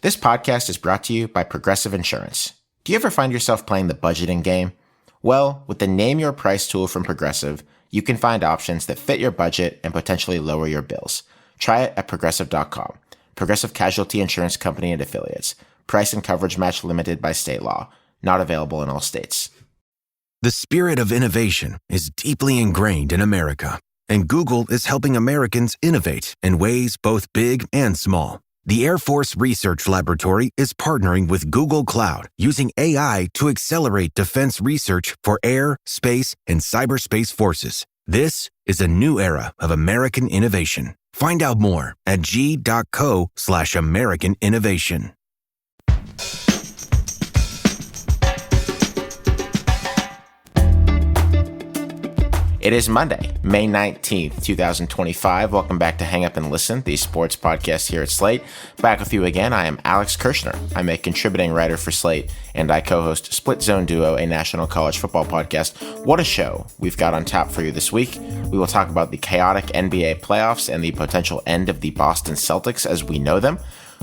This podcast is brought to you by Progressive Insurance. Do you ever find yourself playing the budgeting game? Well, with the Name Your Price tool from Progressive, you can find options that fit your budget and potentially lower your bills. Try it at Progressive.com. Progressive Casualty Insurance Company and Affiliates. Price and coverage match limited by state law. Not available in all states. The spirit of innovation is deeply ingrained in America, and Google is helping Americans innovate in ways both big and small. The Air Force Research Laboratory is partnering with Google Cloud using AI to accelerate defense research for air, space, and cyberspace forces. This is a new era of American innovation. Find out more at g.co/American innovation. It is Monday, May 19th, 2025. Welcome back to Hang Up and Listen, the sports podcast here at Slate. Back with you again, I am Alex Kirshner. I'm a contributing writer for Slate, and I co-host Split Zone Duo, a national college football podcast. What a show we've got on tap for you this week. We will talk about the chaotic NBA playoffs and the potential end of the Boston Celtics as we know them.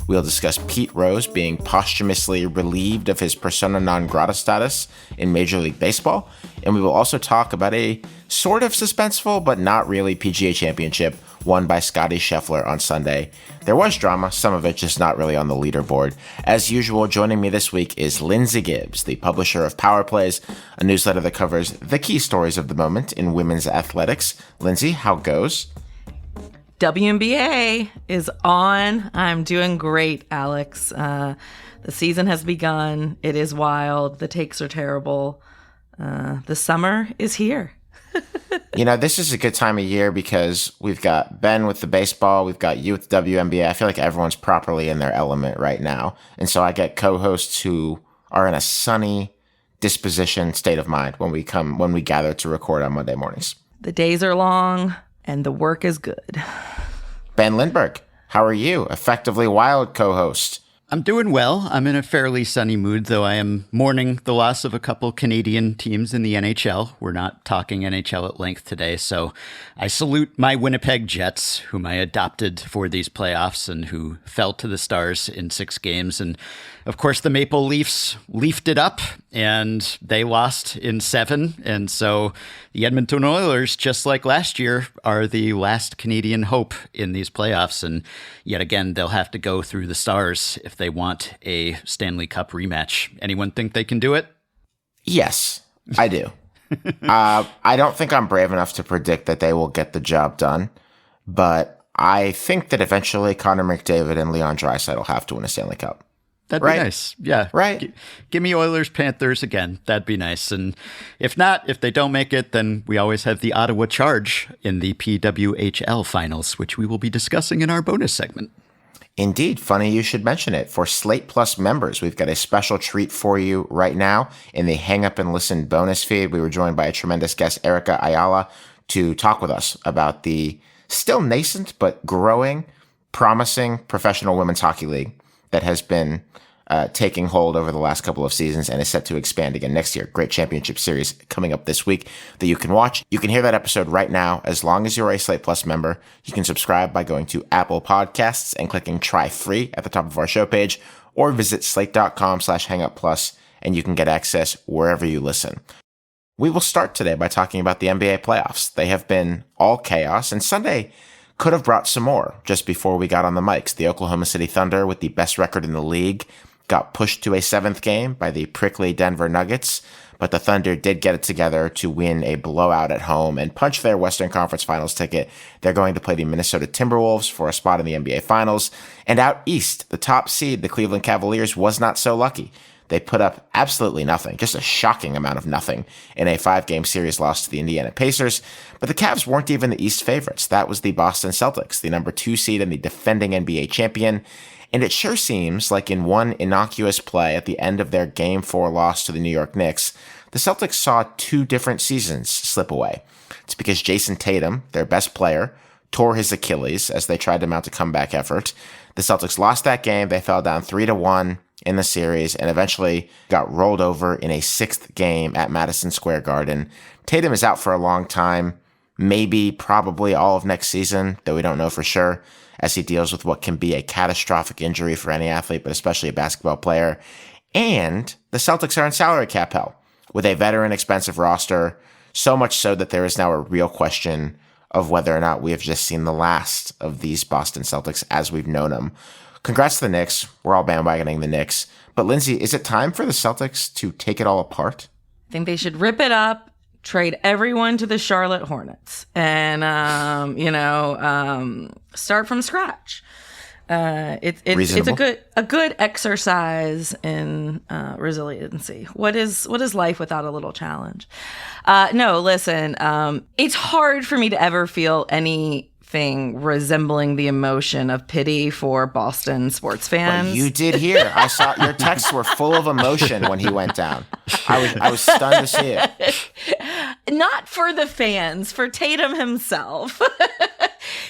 We'll discuss Pete Rose being posthumously relieved of his persona non grata status in Major League Baseball. And we will also talk about a sort of suspenseful, but not really PGA Championship won by Scheffler on Sunday. There was drama, some of it just not really on the leaderboard. As usual, joining me this week is Lindsay Gibbs, the publisher of Power Plays, a newsletter that covers the key stories of the moment in women's athletics. Lindsay, how goes? WNBA is on. I'm doing great, Alex. The season has begun. It is wild. The takes are terrible. The summer is here. You know, this is a good time of year because we've got Ben with the baseball. We've got you with the WNBA. I feel like everyone's properly in their element right now. And so I get co-hosts who are in a sunny disposition state of mind when we gather to record on Monday mornings. The days are long and the work is good. Ben Lindbergh, how are you? Effectively wild co-host. I'm doing well. I'm in a fairly sunny mood, though I am mourning the loss of a couple Canadian teams in the NHL. We're not talking NHL at length today, so I salute my Winnipeg Jets, whom I adopted for these playoffs and who fell to the Stars in 6 games. And of course, the Maple Leafs leafed it up and they lost in 7. And so the Edmonton Oilers, just like last year, are the last Canadian hope in these playoffs. And yet again, they'll have to go through the Stars if they want a Stanley Cup rematch. Anyone think they can do it? Yes, I do. I don't think I'm brave enough to predict that they will get the job done, but I think that eventually Connor McDavid and Leon Draisaitl will have to win a Stanley Cup. That'd be nice. Yeah. Right. Give me Oilers, Panthers again. That'd be nice. And if not, if they don't make it, then we always have the Ottawa Charge in the PWHL finals, which we will be discussing in our bonus segment. Indeed. Funny you should mention it. For Slate Plus members, we've got a special treat for you right now in the Hang Up and Listen bonus feed. We were joined by a tremendous guest, Erica Ayala, to talk with us about the still nascent but growing, promising professional women's hockey league that has been taking hold over the last couple of seasons and is set to expand again next year. Great championship series coming up this week that you can watch. You can hear that episode right now. As long as you're a Slate Plus member, you can subscribe by going to Apple Podcasts and clicking try free at the top of our show page, or visit slate.com/hangupplus and you can get access wherever you listen. We will start today by talking about the NBA playoffs. They have been all chaos, and Sunday could have brought some more. Just before we got on the mics, the Oklahoma City Thunder, with the best record in the league, got pushed to a 7th game by the prickly Denver Nuggets, but the Thunder did get it together to win a blowout at home and punch their Western Conference Finals ticket. They're going to play the Minnesota Timberwolves for a spot in the NBA Finals. And out east, the top seed, the Cleveland Cavaliers, was not so lucky. They put up absolutely nothing, just a shocking amount of nothing, in a 5-game series loss to the Indiana Pacers. But the Cavs weren't even the East favorites. That was the Boston Celtics, the number 2 seed and the defending NBA champion. And it sure seems like in one innocuous play at the end of their Game 4 loss to the New York Knicks, the Celtics saw 2 different seasons slip away. It's because Jason Tatum, their best player, tore his Achilles as they tried to mount a comeback effort. The Celtics lost that game. They fell down 3-1 in the series and eventually got rolled over in a 6th game at Madison Square Garden. Tatum is out for a long time, maybe probably all of next season, though we don't know for sure, as he deals with what can be a catastrophic injury for any athlete, but especially a basketball player. And the Celtics are in salary cap hell with a veteran expensive roster, so much so that there is now a real question of whether or not we have just seen the last of these Boston Celtics as we've known them. Congrats to the Knicks. We're all bandwagoning the Knicks. But Lindsay, is it time for the Celtics to take it all apart? I think they should rip it up, trade everyone to the Charlotte Hornets, and start from scratch. It's a good exercise in resiliency. What is life without a little challenge? No, listen. It's hard for me to ever feel anything resembling the emotion of pity for Boston sports fans. Well, you did hear. I saw your texts were full of emotion when he went down. I was stunned to see it. Not for the fans, for Tatum himself.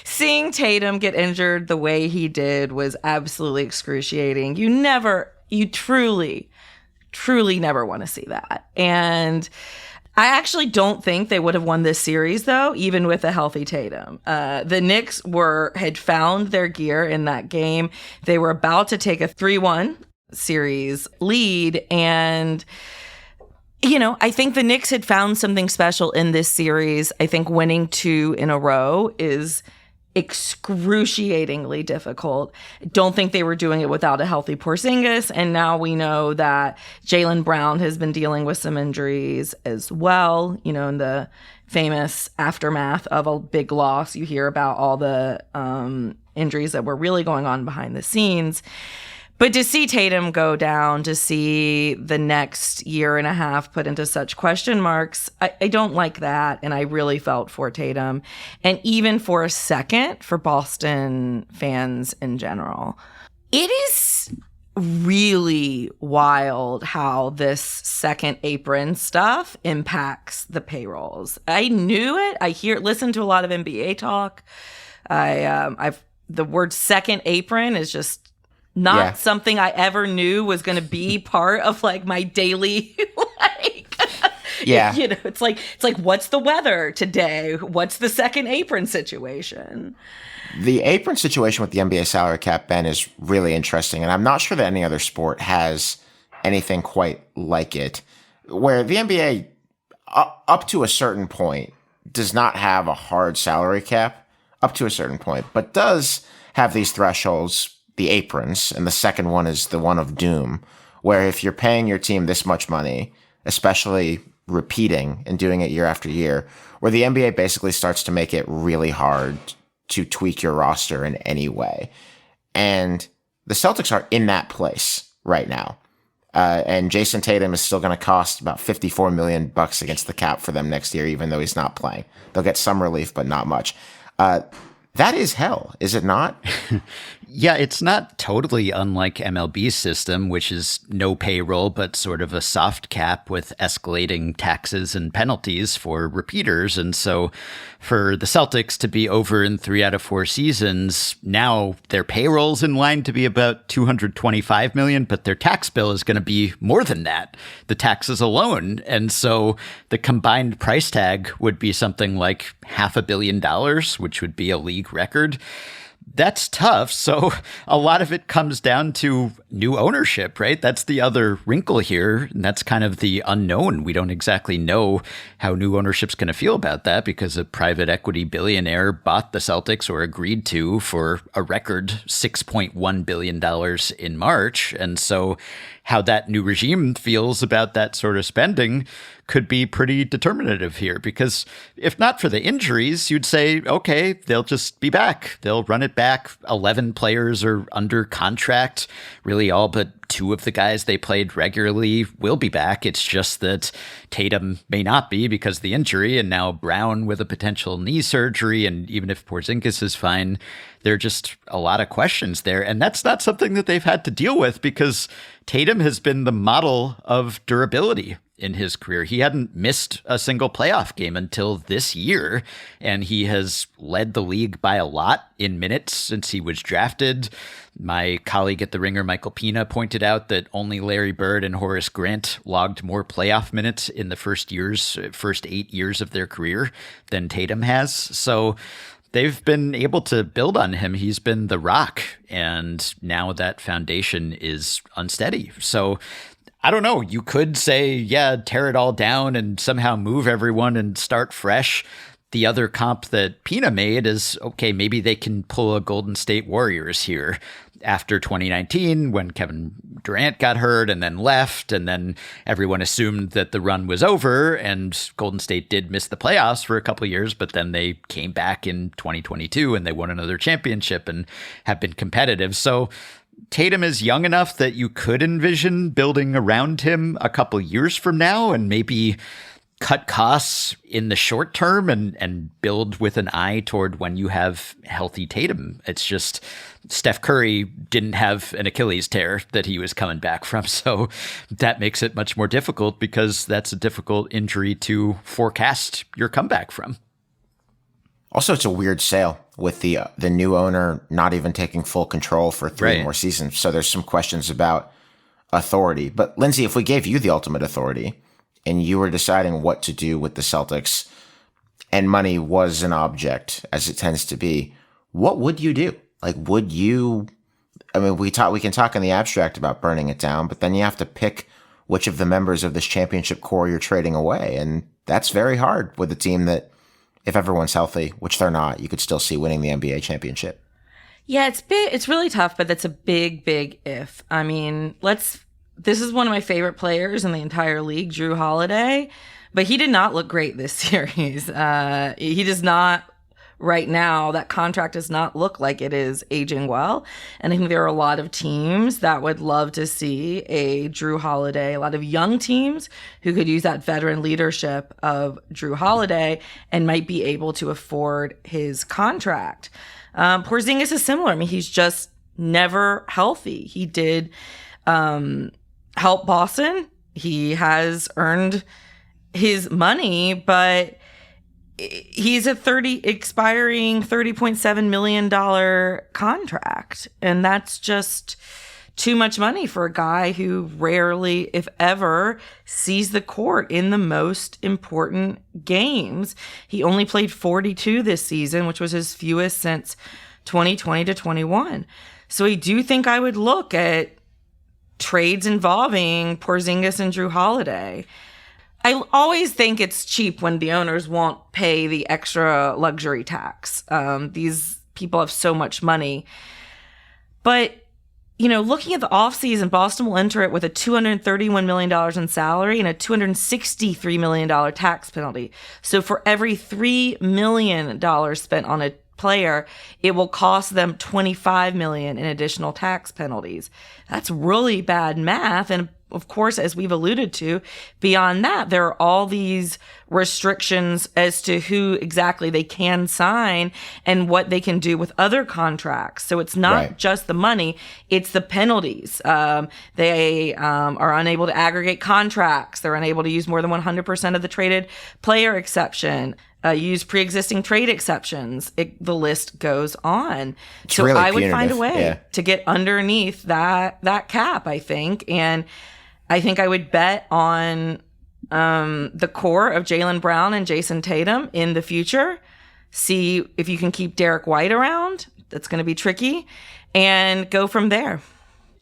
Seeing Tatum get injured the way he did was absolutely excruciating. You truly never want to see that. And I actually don't think they would have won this series, though, even with a healthy Tatum. The Knicks had found their gear in that game. They were about to take a 3-1 series lead. And, I think the Knicks had found something special in this series. I think winning 2 in a row is excruciatingly difficult. Don't think they were doing it without a healthy Porzingis, and now we know that Jaylen Brown has been dealing with some injuries as well. In the famous aftermath of a big loss, you hear about all the injuries that were really going on behind the scenes. But to see Tatum go down, to see the next year and a half put into such question marks, I don't like that. And I really felt for Tatum. And even for a second, for Boston fans in general. It is really wild how this second apron stuff impacts the payrolls. I knew it. Listen to a lot of NBA talk. The word second apron is just not something I ever knew was going to be part of my daily it's like what's the weather today? What's the second apron situation? The apron situation with the NBA salary cap, Ben, is really interesting, and I'm not sure that any other sport has anything quite like it, where the NBA up to a certain point does not have a hard salary cap up to a certain point, but does have these thresholds, the aprons, and the second one is the one of doom, where if you're paying your team this much money, especially repeating and doing it year after year, where the NBA basically starts to make it really hard to tweak your roster in any way. And the Celtics are in that place right now. And Jason Tatum is still going to cost about $54 million against the cap for them next year, even though he's not playing. They'll get some relief, but not much. That is hell, is it not? Yeah, it's not totally unlike MLB's system, which is no payroll, but sort of a soft cap with escalating taxes and penalties for repeaters. And so for the Celtics to be over in 3 out of 4 seasons, now their payroll's in line to be about $225 million, but their tax bill is going to be more than that, the taxes alone. And so the combined price tag would be something like $500 million, which would be a league record. That's tough. So a lot of it comes down to new ownership, right? That's the other wrinkle here. And that's kind of the unknown. We don't exactly know how new ownership's going to feel about that because a private equity billionaire bought the Celtics or agreed to for a record $6.1 billion in March. And so how that new regime feels about that sort of spending could be pretty determinative here, because if not for the injuries, you'd say, okay, they'll just be back. They'll run it back. 11 players are under contract. Really all but 2 of the guys they played regularly will be back. It's just that Tatum may not be because of the injury, and now Brown with a potential knee surgery. And even if Porzingis is fine, there are just a lot of questions there. And that's not something that they've had to deal with because Tatum has been the model of durability in his career. He hadn't missed a single playoff game until this year, and he has led the league by a lot in minutes since he was drafted. My colleague at The Ringer, Michael Pina, pointed out that only Larry Bird and Horace Grant logged more playoff minutes in the first 8 years of their career than Tatum has. So they've been able to build on him. He's been the rock, and now that foundation is unsteady. So I don't know. You could say, yeah, tear it all down and somehow move everyone and start fresh. The other comp that Pina made is, okay, maybe they can pull a Golden State Warriors here after 2019 when Kevin Durant got hurt and then left, and then everyone assumed that the run was over, and Golden State did miss the playoffs for a couple of years, but then they came back in 2022 and they won another championship and have been competitive. So Tatum is young enough that you could envision building around him a couple years from now and maybe cut costs in the short term and build with an eye toward when you have healthy Tatum. It's just Steph Curry didn't have an Achilles tear that he was coming back from. So that makes it much more difficult because that's a difficult injury to forecast your comeback from. Also, it's a weird sale with the new owner not even taking full control for three more seasons. So there's some questions about authority. But Lindsay, if we gave you the ultimate authority and you were deciding what to do with the Celtics and money was an object, as it tends to be, what would you do? Like, would you, I mean, we can talk in the abstract about burning it down, but then you have to pick which of the members of this championship core you're trading away. And that's very hard with a team that, if everyone's healthy, which they're not, you could still see winning the NBA championship. Yeah, it's big. It's really tough, but that's a big, big if. I mean, this is one of my favorite players in the entire league, Drew Holiday, but he did not look great this series. He does not right now. That contract does not look like it is aging well. And I think there are a lot of teams that would love to see a Drew Holiday, a lot of young teams who could use that veteran leadership of Drew Holiday and might be able to afford his contract. Porzingis is similar. I mean, he's just never healthy. He did help Boston. He has earned his money, but he's a expiring $30.7 million contract. And that's just too much money for a guy who rarely, if ever, sees the court in the most important games. He only played 42 this season, which was his fewest since 2020 to 21. So I do think I would look at trades involving Porzingis and Drew Holiday. I always think it's cheap when the owners won't pay the extra luxury tax. These people have so much money. But, you know, looking at the offseason, Boston will enter it with a $231 million in salary and a $263 million tax penalty. So for every $3 million spent on a player, it will cost them $25 million in additional tax penalties. That's really bad math. And of course, as we've alluded to, beyond that, there are all these restrictions as to who exactly they can sign and what they can do with other contracts. So it's not just the money, it's the penalties. They are unable to aggregate contracts. They're unable to use more than 100% of the traded player exception. Use pre-existing trade exceptions. The list goes on. It's so really I would punitive. find a way to get underneath that cap, I think. And I think I would bet on the core of Jaylen Brown and Jason Tatum in the future. See if you can keep Derek White around. That's going to be tricky. And go from there.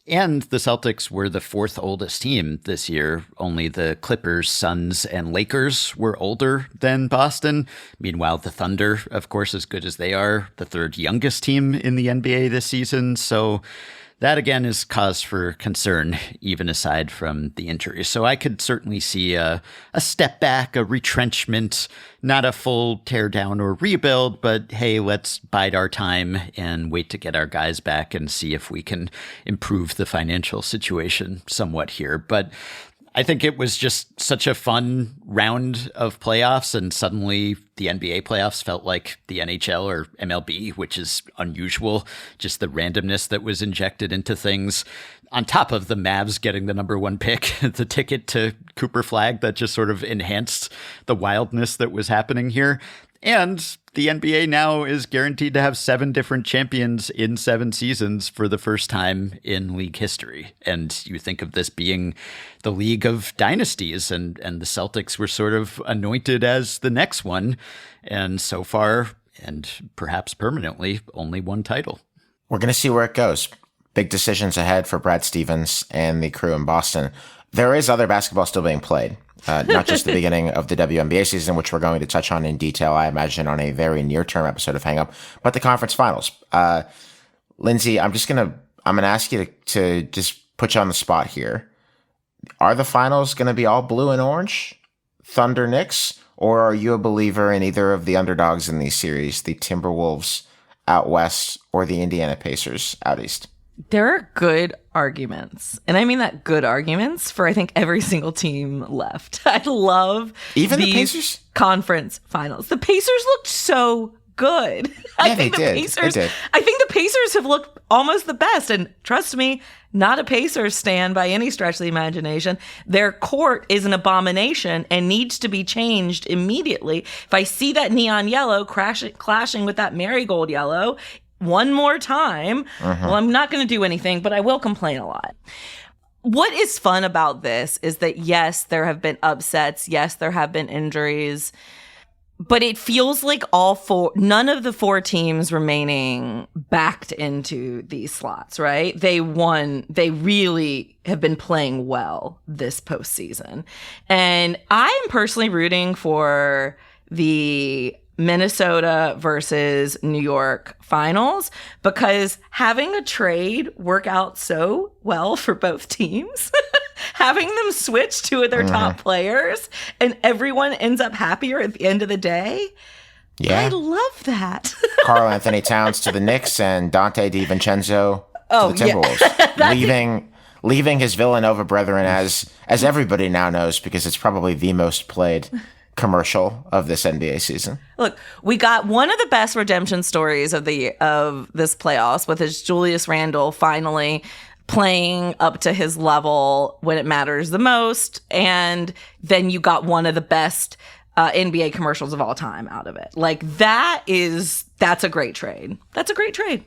And the Celtics were the fourth oldest team this year. Only the Clippers, Suns, and Lakers were older than Boston. Meanwhile, the Thunder, of course, as good as they are, the third youngest team in the NBA this season. So that, again, is cause for concern, even aside from the injuries. So I could certainly see a step back, a retrenchment, not a full tear down or rebuild, but hey, let's bide our time and wait to get our guys back and see if we can improve the financial situation somewhat here. But I think it was just such a fun round of playoffs, and suddenly the NBA playoffs felt like the NHL or MLB, which is unusual, just the randomness that was injected into things. On top of the Mavs getting the number one pick, the ticket to Cooper Flag that just sort of enhanced the wildness that was happening here. And the NBA now is guaranteed to have 7 different champions in 7 seasons for the first time in league history. And you think of this being the league of dynasties, and the Celtics were sort of anointed as the next one. And so far, and perhaps permanently only one title. We're going to see where it goes. Big decisions ahead for Brad Stevens and the crew in Boston. There is other basketball still being played, not just the beginning of the WNBA season, which we're going to touch on in detail, I imagine, on a very near-term episode of Hang Up, but the conference finals. Lindsay, I'm going to ask you to just put you on the spot here. Are the finals going to be all blue and orange, Thunder Knicks, or are you a believer in either of the underdogs in these series, the Timberwolves out west or the Indiana Pacers out east? There are good arguments, and I mean that good arguments for, I think, every single team left. I love even these the Pacers conference finals. The Pacers looked so good. Yeah, I think they did. I think the Pacers have looked almost the best, and trust me, not a Pacers stan by any stretch of the imagination. Their court is an abomination and needs to be changed immediately. If I see that neon yellow clashing with that marigold yellow one more time, well, I'm not going to do anything, but I will complain a lot. What is fun about this is that, yes, there have been upsets. Yes, there have been injuries. But it feels like none of the four teams remaining backed into these slots, right? They really have been playing well this postseason. And I am personally rooting for the Minnesota versus New York finals, because having a trade work out so well for both teams, having them switch two of their top players and everyone ends up happier at the end of the day. Yeah. I love that. Karl Anthony Towns to the Knicks and Dante DiVincenzo to the Timberwolves. Yeah. leaving his Villanova brethren, as everybody now knows, because it's probably the most played commercial of this NBA season. Look, we got one of the best redemption stories of this playoffs, with his Julius Randle finally playing up to his level when it matters the most, and then you got one of the best NBA commercials of all time out of it. Like, that's a great trade. That's a great trade.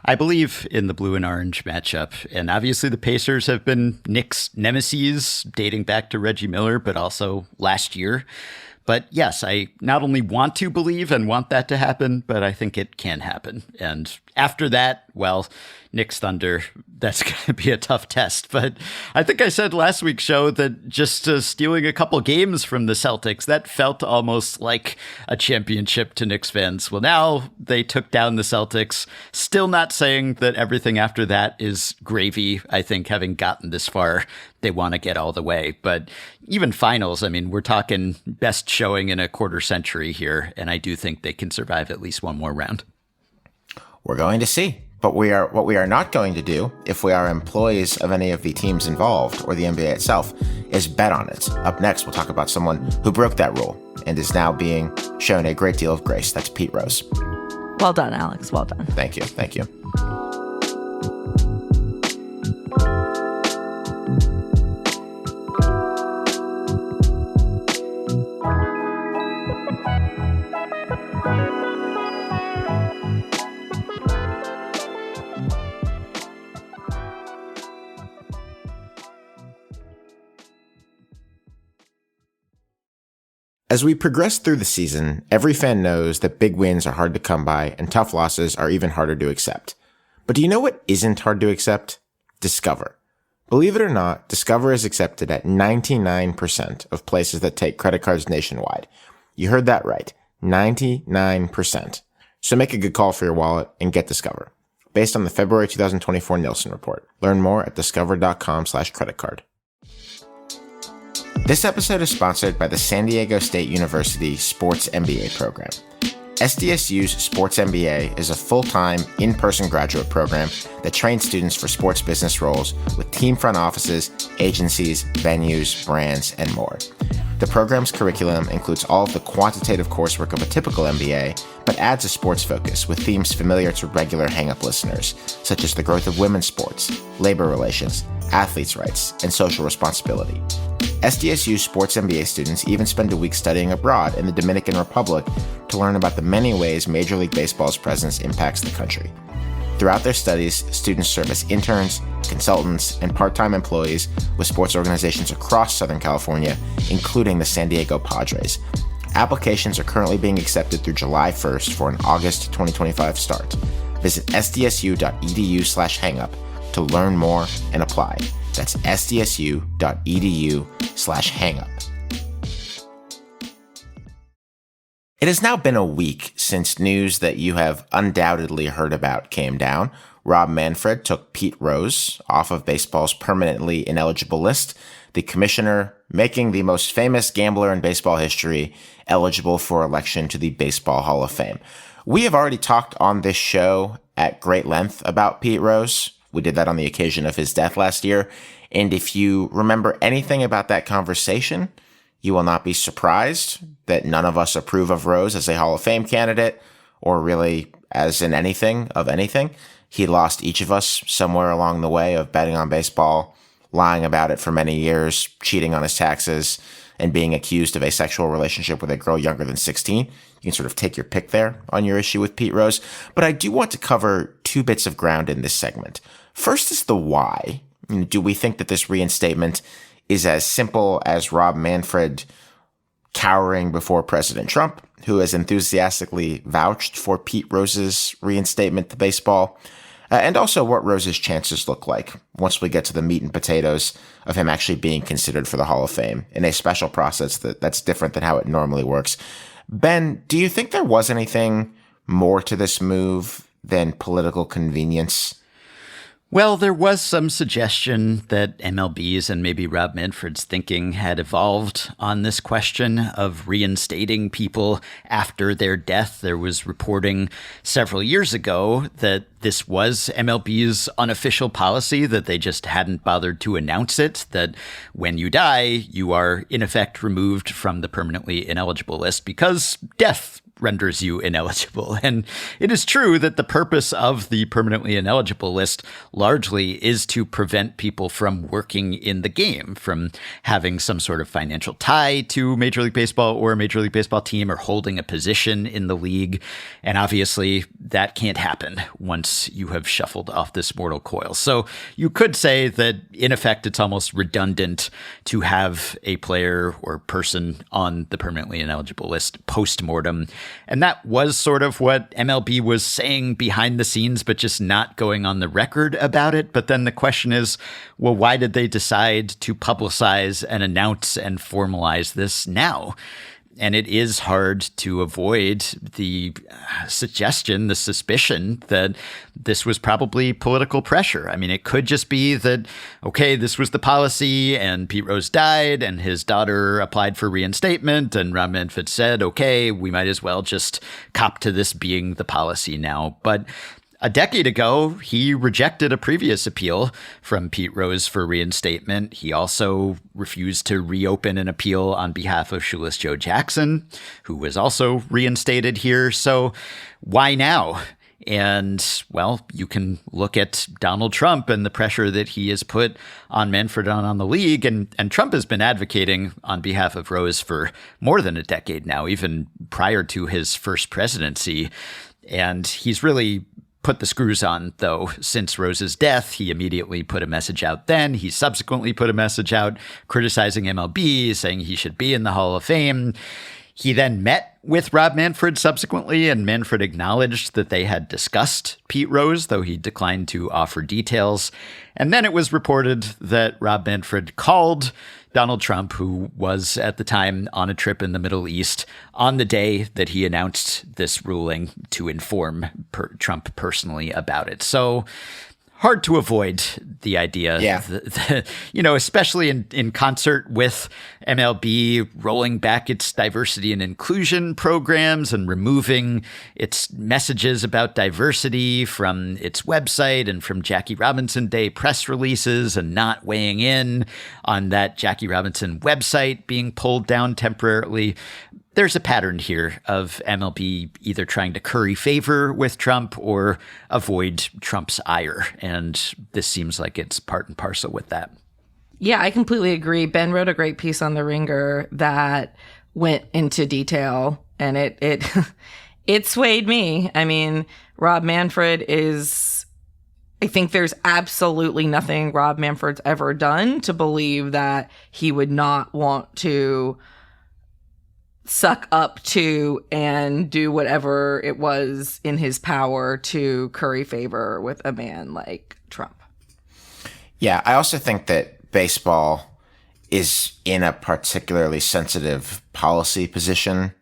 I believe in the blue and orange matchup, and obviously the Pacers have been Knicks' nemesis dating back to Reggie Miller, but also last year. But yes, I not only want to believe and want that to happen, but I think it can happen. And after that, well, Knicks Thunder, that's going to be a tough test. But I think I said last week's show that just stealing a couple games from the Celtics, that felt almost like a championship to Knicks fans. Well, now they took down the Celtics. Still not saying that everything after that is gravy. I think having gotten this far, they want to get all the way. But even finals, I mean, we're talking best showing in a quarter century here. And I do think they can survive at least one more round. We're going to see. But what we are not going to do, if we are employees of any of the teams involved or the NBA itself, is bet on it. Up next, we'll talk about someone who broke that rule and is now being shown a great deal of grace. That's Pete Rose. Well done, Alex. Well done. Thank you. Thank you. As we progress through the season, every fan knows that big wins are hard to come by and tough losses are even harder to accept. But do you know what isn't hard to accept? Discover. Believe it or not, Discover is accepted at 99% of places that take credit cards nationwide. You heard that right. 99%. So make a good call for your wallet and get Discover. Based on the February 2024 Nielsen report. Learn more at discover.com/creditcard. This episode is sponsored by the San Diego State University Sports MBA program. SDSU's Sports MBA is a full-time, in-person graduate program that trains students for sports business roles with team front offices, agencies, venues, brands, and more. The program's curriculum includes all of the quantitative coursework of a typical MBA, but adds a sports focus with themes familiar to regular Hang-Up listeners, such as the growth of women's sports, labor relations, athletes' rights, and social responsibility. SDSU Sports MBA students even spend a week studying abroad in the Dominican Republic to learn about the many ways Major League Baseball's presence impacts the country. Throughout their studies, students serve as interns, consultants, and part-time employees with sports organizations across Southern California, including the San Diego Padres. Applications are currently being accepted through July 1st for an August 2025 start. Visit sdsu.edu/hangup to learn more and apply. That's sdsu.edu/hangup. It has now been a week since news that you have undoubtedly heard about came down. Rob Manfred took Pete Rose off of baseball's permanently ineligible list, the commissioner making the most famous gambler in baseball history eligible for election to the Baseball Hall of Fame. We have already talked on this show at great length about Pete Rose. We did that on the occasion of his death last year. And if you remember anything about that conversation, you will not be surprised that none of us approve of Rose as a Hall of Fame candidate, or really as in anything of anything. He lost each of us somewhere along the way of betting on baseball, lying about it for many years, cheating on his taxes, and being accused of a sexual relationship with a girl younger than 16. You can sort of take your pick there on your issue with Pete Rose. But I do want to cover two bits of ground in this segment. First is the why. Do we think that this reinstatement is as simple as Rob Manfred cowering before President Trump, who has enthusiastically vouched for Pete Rose's reinstatement to baseball, and also what Rose's chances look like once we get to the meat and potatoes of him actually being considered for the Hall of Fame in a special process that's different than how it normally works. Ben, do you think there was anything more to this move than political convenience? Well, there was some suggestion that MLB's and maybe Rob Manfred's thinking had evolved on this question of reinstating people after their death. There was reporting several years ago that this was MLB's unofficial policy, that they just hadn't bothered to announce it, that when you die, you are in effect removed from the permanently ineligible list because death renders you ineligible. And it is true that the purpose of the permanently ineligible list largely is to prevent people from working in the game, from having some sort of financial tie to Major League Baseball or a Major League Baseball team or holding a position in the league. And obviously that can't happen once you have shuffled off this mortal coil. So you could say that in effect, it's almost redundant to have a player or person on the permanently ineligible list post-mortem. And that was sort of what MLB was saying behind the scenes, but just not going on the record about it. But then the question is, well, why did they decide to publicize and announce and formalize this now? And it is hard to avoid the suggestion, the suspicion that this was probably political pressure. I mean, it could just be that, okay, this was the policy and Pete Rose died and his daughter applied for reinstatement and Rob Manfred said, okay, we might as well just cop to this being the policy now. But a decade ago, he rejected a previous appeal from Pete Rose for reinstatement. He also refused to reopen an appeal on behalf of shoeless Joe Jackson, who was also reinstated here. So why now? And, well, you can look at Donald Trump and the pressure that he has put on Manfred and on the league. And Trump has been advocating on behalf of Rose for more than a decade now, even prior to his first presidency. And he's really put the screws on, though, since Rose's death. He immediately put a message out then. He subsequently put a message out criticizing MLB, saying he should be in the Hall of Fame. He then met with Rob Manfred subsequently, and Manfred acknowledged that they had discussed Pete Rose, though he declined to offer details. And then it was reported that Rob Manfred called Donald Trump, who was at the time on a trip in the Middle East, on the day that he announced this ruling to inform Trump personally about it. So hard to avoid the idea, especially in concert with MLB rolling back its diversity and inclusion programs and removing its messages about diversity from its website and from Jackie Robinson Day press releases, and not weighing in on that Jackie Robinson website being pulled down temporarily. There's a pattern here of MLB either trying to curry favor with Trump or avoid Trump's ire. And this seems like it's part and parcel with that. Yeah, I completely agree. Ben wrote a great piece on The Ringer that went into detail, and it it swayed me. I mean, Rob Manfred is, I think there's absolutely nothing Rob Manfred's ever done to believe that he would not want to suck up to and do whatever it was in his power to curry favor with a man like Trump. Yeah, I also think that baseball is in a particularly sensitive policy position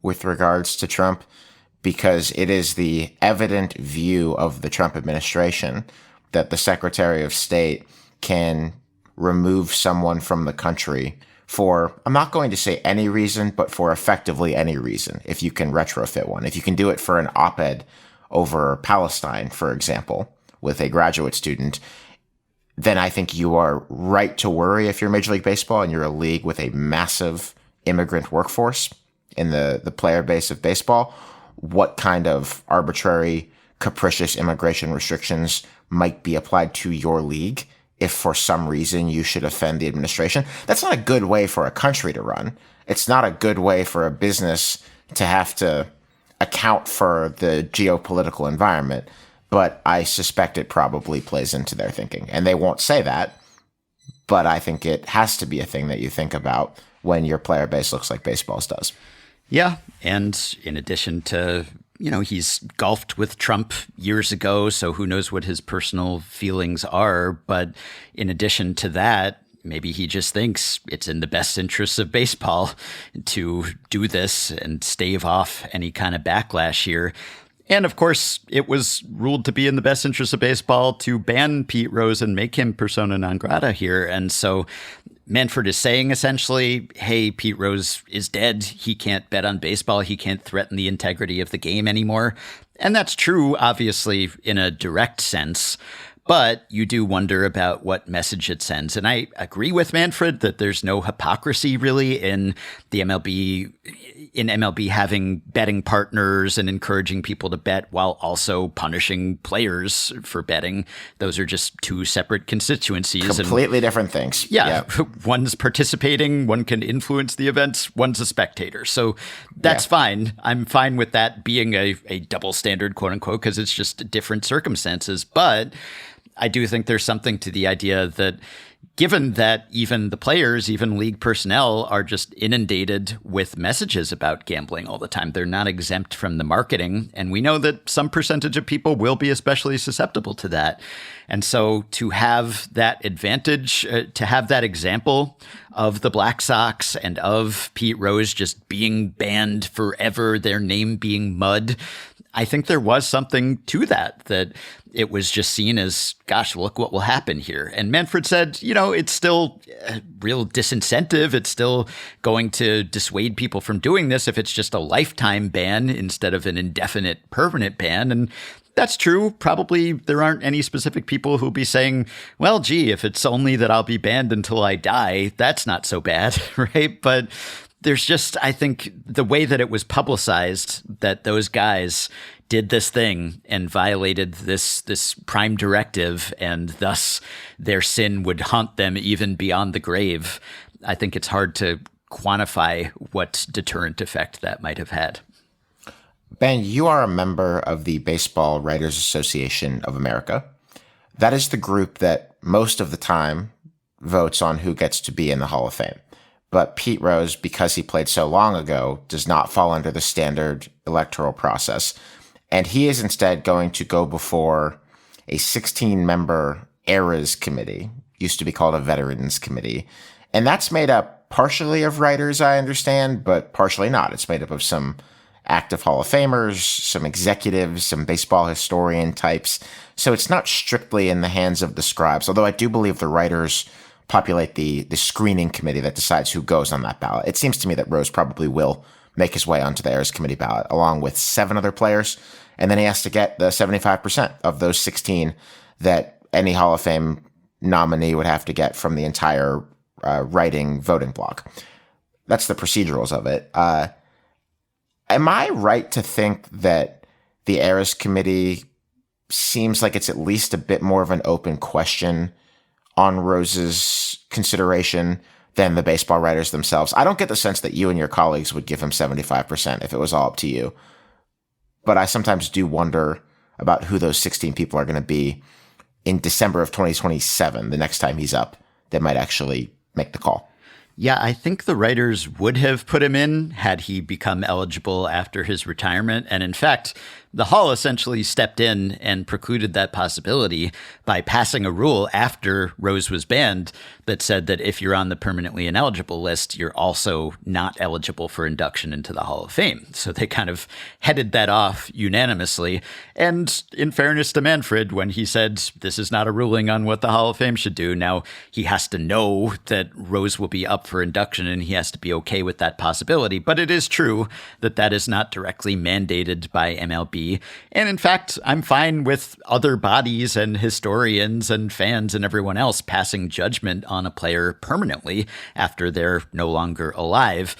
with regards to Trump, because it is the evident view of the Trump administration that the Secretary of State can remove someone from the country for, I'm not going to say any reason, but for effectively any reason, if you can retrofit one. If you can do it for an op-ed over Palestine, for example, with a graduate student, then I think you are right to worry if you're Major League Baseball and you're a league with a massive immigrant workforce in the player base of baseball, what kind of arbitrary, capricious immigration restrictions might be applied to your league if for some reason you should offend the administration. That's not a good way for a country to run. It's not a good way for a business to have to account for the geopolitical environment. But I suspect it probably plays into their thinking. And they won't say that, but I think it has to be a thing that you think about when your player base looks like baseball's does. Yeah, and in addition to, he's golfed with Trump years ago, so who knows what his personal feelings are. But in addition to that, maybe he just thinks it's in the best interests of baseball to do this and stave off any kind of backlash here. And of course, it was ruled to be in the best interest of baseball to ban Pete Rose and make him persona non grata here. And so Manfred is saying essentially, hey, Pete Rose is dead. He can't bet on baseball. He can't threaten the integrity of the game anymore. And that's true, obviously, in a direct sense. But you do wonder about what message it sends. And I agree with Manfred that there's no hypocrisy really in the MLB having betting partners and encouraging people to bet while also punishing players for betting. Those are just two separate constituencies. Completely different things. Yeah. One's participating, one can influence the events, one's a spectator. So that's fine. I'm fine with that being a double standard, quote unquote, because it's just different circumstances. But I do think there's something to the idea that given that even the players, even league personnel are just inundated with messages about gambling all the time, they're not exempt from the marketing. And we know that some percentage of people will be especially susceptible to that. And so to have that advantage, to have that example of the Black Sox and of Pete Rose just being banned forever, their name being mud, I think there was something to that it was just seen as, gosh, look what will happen here. And Manfred said, it's still a real disincentive. It's still going to dissuade people from doing this if it's just a lifetime ban instead of an indefinite permanent ban. And that's true. Probably there aren't any specific people who'll be saying, well, gee, if it's only that I'll be banned until I die, that's not so bad, right? But there's just, I think, the way that it was publicized that those guys did this thing and violated this prime directive, and thus their sin would haunt them even beyond the grave. I think it's hard to quantify what deterrent effect that might have had. Ben, you are a member of the Baseball Writers Association of America. That is the group that most of the time votes on who gets to be in the Hall of Fame. But Pete Rose, because he played so long ago, does not fall under the standard electoral process. And he is instead going to go before a 16-member Eras Committee, used to be called a Veterans Committee. And that's made up partially of writers, I understand, but partially not. It's made up of some active Hall of Famers, some executives, some baseball historian types. So it's not strictly in the hands of the scribes, although I do believe the writers populate the screening committee that decides who goes on that ballot. It seems to me that Rose probably will make his way onto the Eras Committee ballot, along with 7 other players. And then he has to get the 75% of those 16 that any Hall of Fame nominee would have to get from the entire writing voting block. That's the procedurals of it. Am I right to think that the Eras Committee seems like it's at least a bit more of an open question on Rose's consideration than the baseball writers themselves? I don't get the sense that you and your colleagues would give him 75% if it was all up to you. But I sometimes do wonder about who those 16 people are going to be in December of 2027, the next time he's up, that might actually make the call. Yeah, I think the writers would have put him in had he become eligible after his retirement. And in fact, the Hall essentially stepped in and precluded that possibility by passing a rule after Rose was banned that said that if you're on the permanently ineligible list, you're also not eligible for induction into the Hall of Fame. So they kind of headed that off unanimously. And in fairness to Manfred, when he said this is not a ruling on what the Hall of Fame should do, now he has to know that Rose will be up for induction and he has to be okay with that possibility. But it is true that that is not directly mandated by MLB. And in fact, I'm fine with other bodies and historians and fans and everyone else passing judgment on a player permanently after they're no longer alive.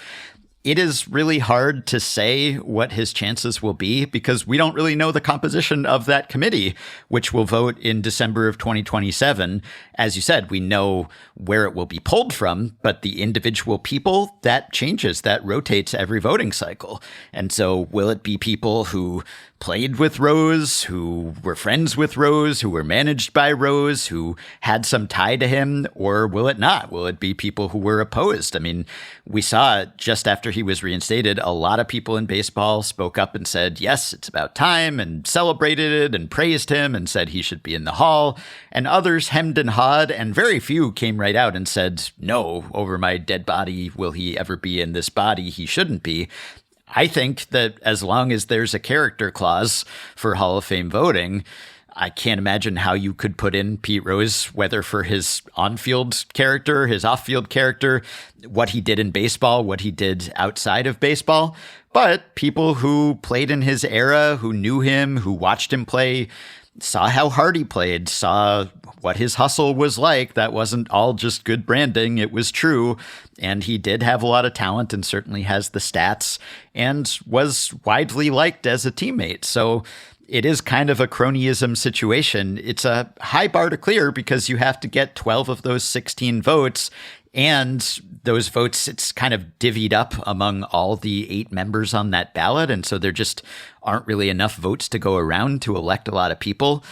It is really hard to say what his chances will be because we don't really know the composition of that committee, which will vote in December of 2027. As you said, we know where it will be pulled from, but the individual people, that changes, that rotates every voting cycle. And so will it be people who played with Rose, who were friends with Rose, who were managed by Rose, who had some tie to him, or will it not? Will it be people who were opposed? I mean, we saw just after he was reinstated, a lot of people in baseball spoke up and said, yes, it's about time, and celebrated it and praised him and said he should be in the Hall. And others hemmed and hawed, and very few came right out and said, no, over my dead body, will he ever be in this body? He shouldn't be. I think that as long as there's a character clause for Hall of Fame voting, I can't imagine how you could put in Pete Rose, whether for his on-field character, his off-field character, what he did in baseball, what he did outside of baseball. But people who played in his era, who knew him, who watched him play, saw how hard he played, saw what his hustle was like. That wasn't all just good branding. It was true. And he did have a lot of talent and certainly has the stats and was widely liked as a teammate. So it is kind of a cronyism situation. It's a high bar to clear because you have to get 12 of those 16 votes. And those votes, it's kind of divvied up among all the 8 members on that ballot. And so there just aren't really enough votes to go around to elect a lot of people.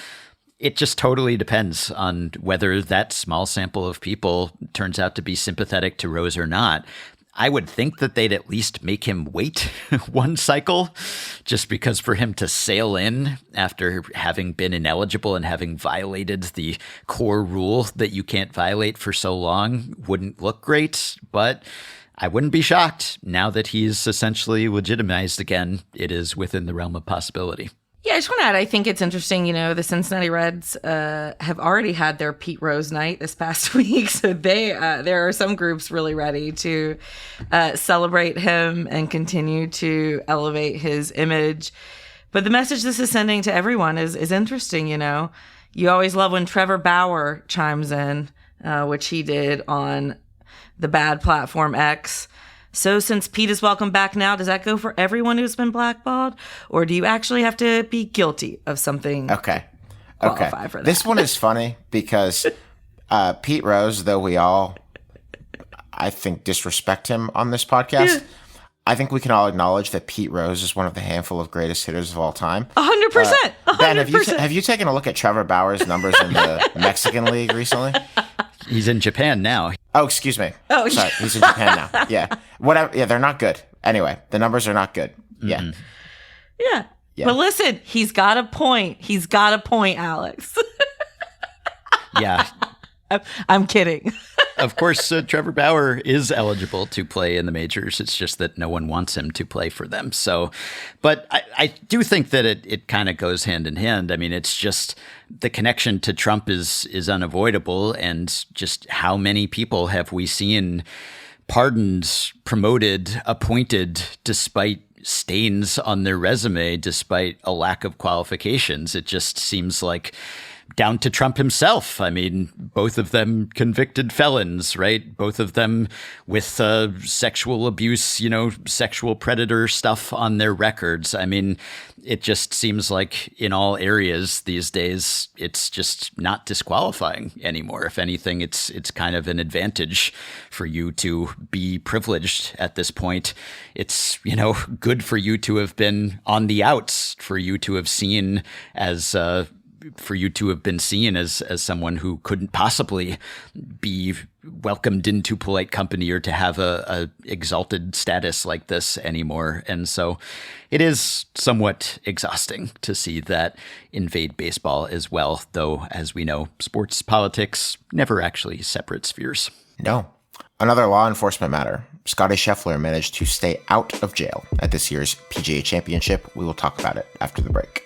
It just totally depends on whether that small sample of people turns out to be sympathetic to Rose or not. I would think that they'd at least make him wait one cycle, just because for him to sail in after having been ineligible and having violated the core rule that you can't violate for so long wouldn't look great. But I wouldn't be shocked now that he's essentially legitimized again. It is within the realm of possibility. Yeah, I just want to add, I think it's interesting, the Cincinnati Reds have already had their Pete Rose night this past week. So there are some groups really ready to celebrate him and continue to elevate his image. But the message this is sending to everyone is interesting, You always love when Trevor Bauer chimes in, which he did on the bad platform X. So since Pete is welcome back now, does that go for everyone who's been blackballed? Or do you actually have to be guilty of something? Okay. Qualify for that? This one is funny because Pete Rose, though we all, I think, disrespect him on this podcast, I think we can all acknowledge that Pete Rose is one of the handful of greatest hitters of all time. 100%. Ben, have you taken a look at Trevor Bauer's numbers in the Mexican League recently? He's in Japan now. Oh, excuse me. Oh, sorry. He's in Japan now. Yeah. Whatever. Yeah, they're not good. Anyway, the numbers are not good. Yeah. Mm-hmm. Yeah. But listen, he's got a point. He's got a point, Alex. Yeah. I'm kidding. Of course, Trevor Bauer is eligible to play in the majors. It's just that no one wants him to play for them. So, but I do think that it kind of goes hand in hand. I mean, it's just the connection to Trump is unavoidable. And just how many people have we seen pardoned, promoted, appointed despite stains on their resume, despite a lack of qualifications? It just seems like down to Trump himself. I mean, both of them convicted felons, right? Both of them with sexual abuse, sexual predator stuff on their records. I mean, it just seems like in all areas these days, it's just not disqualifying anymore. If anything, it's kind of an advantage for you to be privileged at this point. It's, for you to have been seen as someone who couldn't possibly be welcomed into polite company or to have a exalted status like this anymore. And so it is somewhat exhausting to see that invade baseball as well, though, as we know, sports politics never actually separate spheres. No. Another law enforcement matter. Scottie Scheffler managed to stay out of jail at this year's PGA Championship. We will talk about it after the break.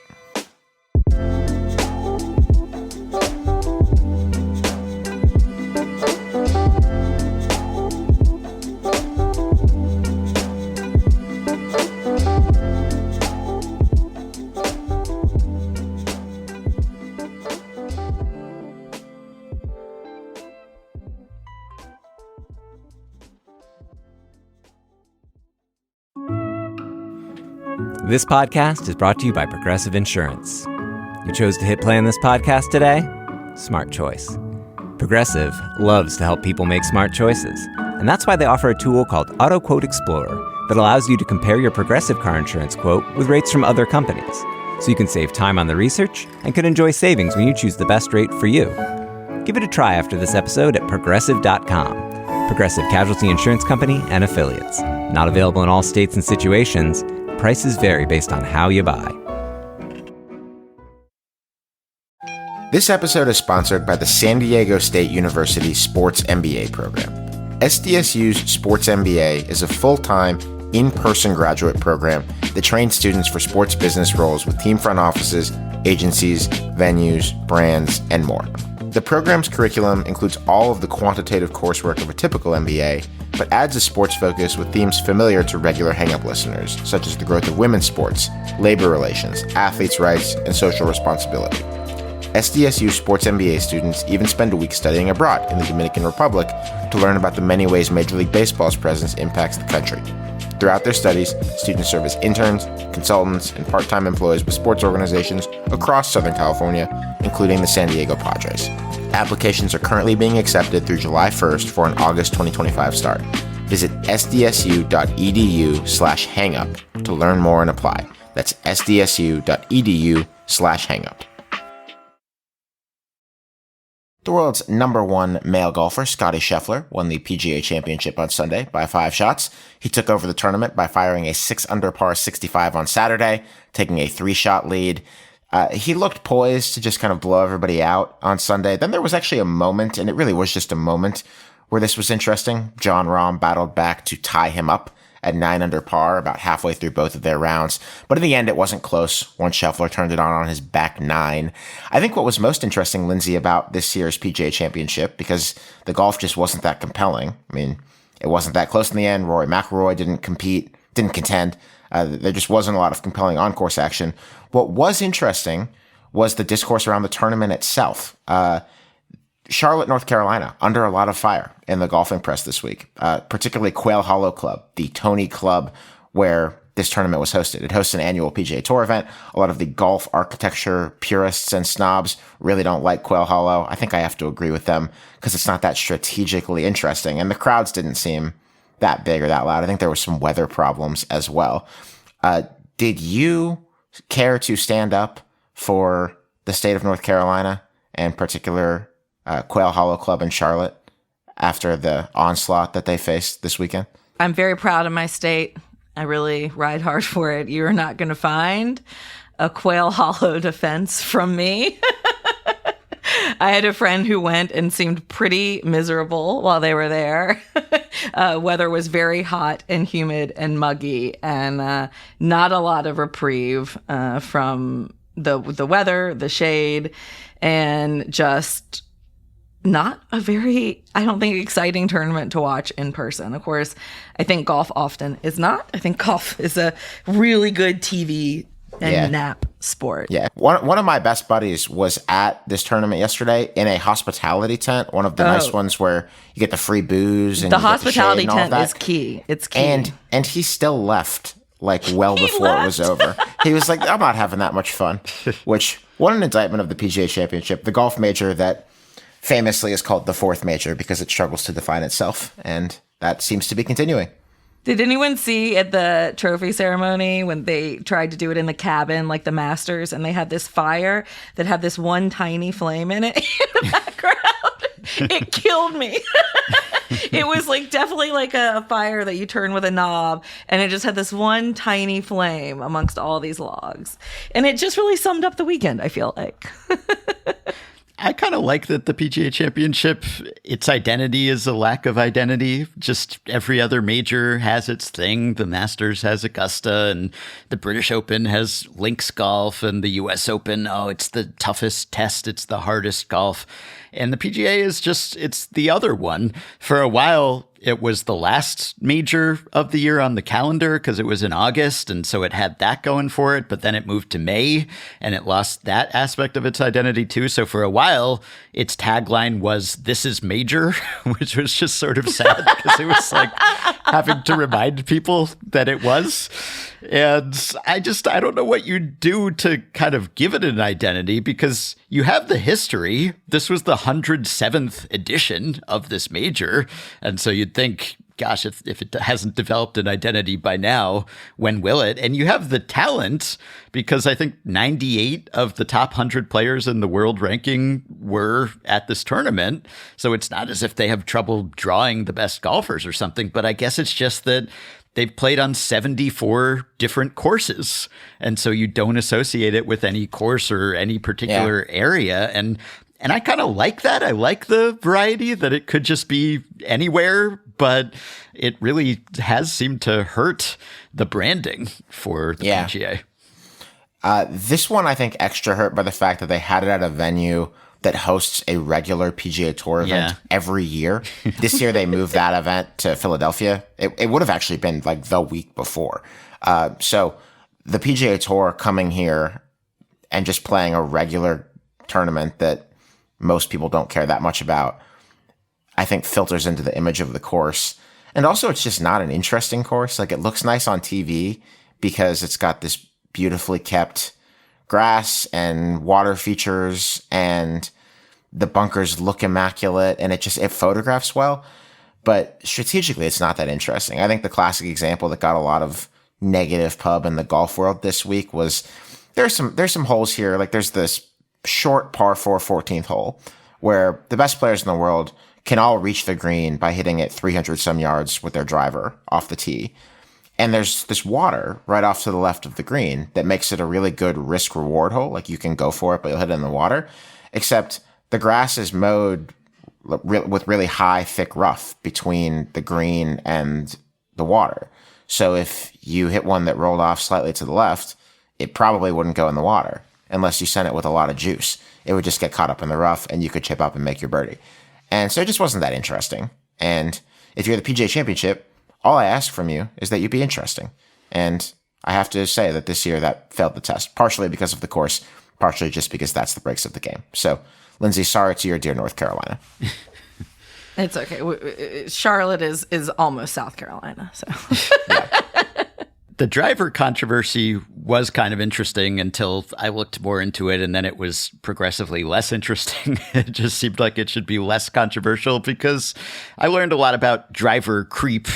This podcast is brought to you by Progressive Insurance. You chose to hit play on this podcast today? Smart choice. Progressive loves to help people make smart choices, and that's why they offer a tool called Auto Quote Explorer that allows you to compare your Progressive car insurance quote with rates from other companies, so you can save time on the research and can enjoy savings when you choose the best rate for you. Give it a try after this episode at Progressive.com. Progressive Casualty Insurance Company and Affiliates. Not available in all states and situations. Prices vary based on how you buy. This episode is sponsored by the San Diego State University Sports MBA program. SDSU's Sports MBA is a full-time, in-person graduate program that trains students for sports business roles with team front offices, agencies, venues, brands, and more. The program's curriculum includes all of the quantitative coursework of a typical MBA, but adds a sports focus with themes familiar to regular Hang-Up listeners, such as the growth of women's sports, labor relations, athletes' rights, and social responsibility. SDSU Sports MBA students even spend a week studying abroad in the Dominican Republic to learn about the many ways Major League Baseball's presence impacts the country. Throughout their studies, students serve as interns, consultants, and part-time employees with sports organizations across Southern California, including the San Diego Padres. Applications are currently being accepted through July 1st for an August 2025 start. Visit sdsu.edu/hangup to learn more and apply. That's sdsu.edu/hangup. The world's number one male golfer, Scottie Scheffler, won the PGA Championship on Sunday by 5 shots. He took over the tournament by firing a 6-under par 65 on Saturday, taking a 3-shot lead. He looked poised to just kind of blow everybody out on Sunday. Then there was actually a moment, and it really was just a moment, where this was interesting. Jon Rahm battled back to tie him up at 9 under par about halfway through both of their rounds. But in the end, it wasn't close once Scheffler turned it on his back 9. I think what was most interesting, Lindsay, about this year's PGA Championship, because the golf just wasn't that compelling. I mean, it wasn't that close in the end. Rory McIlroy didn't contend. There just wasn't a lot of compelling on-course action. What was interesting was the discourse around the tournament itself. Charlotte, North Carolina, under a lot of fire in the golfing press this week, particularly Quail Hollow Club, the Tony Club where this tournament was hosted. It hosts an annual PGA Tour event. A lot of the golf architecture purists and snobs really don't like Quail Hollow. I think I have to agree with them because it's not that strategically interesting, and the crowds didn't seem that big or that loud. I think there were some weather problems as well. Did you care to stand up for the state of North Carolina, and particular Quail Hollow Club in Charlotte, after the onslaught that they faced this weekend? I'm very proud of my state. I really ride hard for it. You're not going to find a Quail Hollow defense from me. I had a friend who went and seemed pretty miserable while they were there. Weather was very hot and humid and muggy, and not a lot of reprieve from the weather, the shade, and just not a very, I don't think, exciting tournament to watch in person. Of course, I think golf often is not. I think golf is a really good TV and nap sport. Yeah. One of my best buddies was at this tournament yesterday in a hospitality tent, one of the nice ones where you get the free booze. And the hospitality tent is key. It's key. And he still left before it was over. He was like, I'm not having that much fun. Which, what an indictment of the PGA Championship, the golf major that famously is called the fourth major because it struggles to define itself, and that seems to be continuing. Did anyone see at the trophy ceremony when they tried to do it in the cabin, like the Masters, and they had this fire that had this one tiny flame in it in the background? It killed me. It was like definitely like a fire that you turn with a knob, and it just had this one tiny flame amongst all these logs. And it just really summed up the weekend, I feel like. I kind of like that the PGA Championship, its identity is a lack of identity. Just every other major has its thing. The Masters has Augusta, and the British Open has links golf, and the US Open, it's the toughest test. It's the hardest golf. And the PGA is just, it's the other one. For a while, it was the last major of the year on the calendar because it was in August, and so it had that going for it, but then it moved to May, and it lost that aspect of its identity too. So for a while, its tagline was, "This is major," which was just sort of sad because it was like having to remind people that it was. And I don't know what you do to kind of give it an identity because you have the history. This was the 107th edition of this major. And so you'd think, gosh, if it hasn't developed an identity by now, when will it? And you have the talent because I think 98 of the top 100 players in the world ranking were at this tournament. So it's not as if they have trouble drawing the best golfers or something, but I guess it's just that they've played on 74 different courses. And so you don't associate it with any course or any particular area. And I kind of like that. I like the variety that it could just be anywhere, but it really has seemed to hurt the branding for the PGA. This one, I think, extra hurt by the fact that they had it at a venue that hosts a regular PGA Tour event every year. This year, they moved that event to Philadelphia. It would have actually been like the week before. So the PGA Tour coming here and just playing a regular tournament that most people don't care that much about, I think filters into the image of the course. And also, it's just not an interesting course. Like, it looks nice on TV because it's got this beautifully kept grass and water features, and the bunkers look immaculate, and it photographs well. But strategically, it's not that interesting. I think the classic example that got a lot of negative pub in the golf world this week was there's some holes here. Like, there's this short par 4 14th hole where the best players in the world can all reach the green by hitting it 300 some yards with their driver off the tee. And there's this water right off to the left of the green that makes it a really good risk reward hole. Like, you can go for it, but you'll hit it in the water. Except the grass is mowed with really high, thick rough between the green and the water. So if you hit one that rolled off slightly to the left, it probably wouldn't go in the water unless you sent it with a lot of juice. It would just get caught up in the rough, and you could chip up and make your birdie. And so it just wasn't that interesting. And if you're the PGA Championship, all I ask from you is that you be interesting. And I have to say that this year that failed the test, partially because of the course, partially just because that's the breaks of the game. So, Lindsay, sorry to your dear North Carolina. It's okay. Charlotte is almost South Carolina. So. The driver controversy was kind of interesting until I looked more into it, and then it was progressively less interesting. It just seemed like it should be less controversial because I learned a lot about driver creep.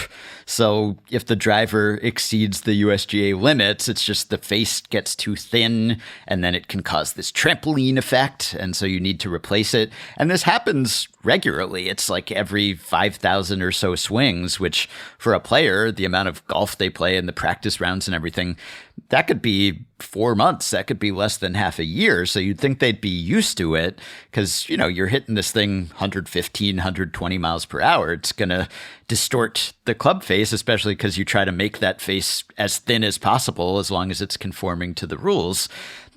So if the driver exceeds the USGA limits, it's just the face gets too thin, and then it can cause this trampoline effect, and so you need to replace it. And this happens regularly. It's like every 5,000 or so swings, which for a player, the amount of golf they play and the practice rounds and everything, that could be 4 months. That could be less than half a year. So you'd think they'd be used to it because, you're hitting this thing 115, 120 miles per hour. It's going to distort the club face, especially because you try to make that face as thin as possible as long as it's conforming to the rules.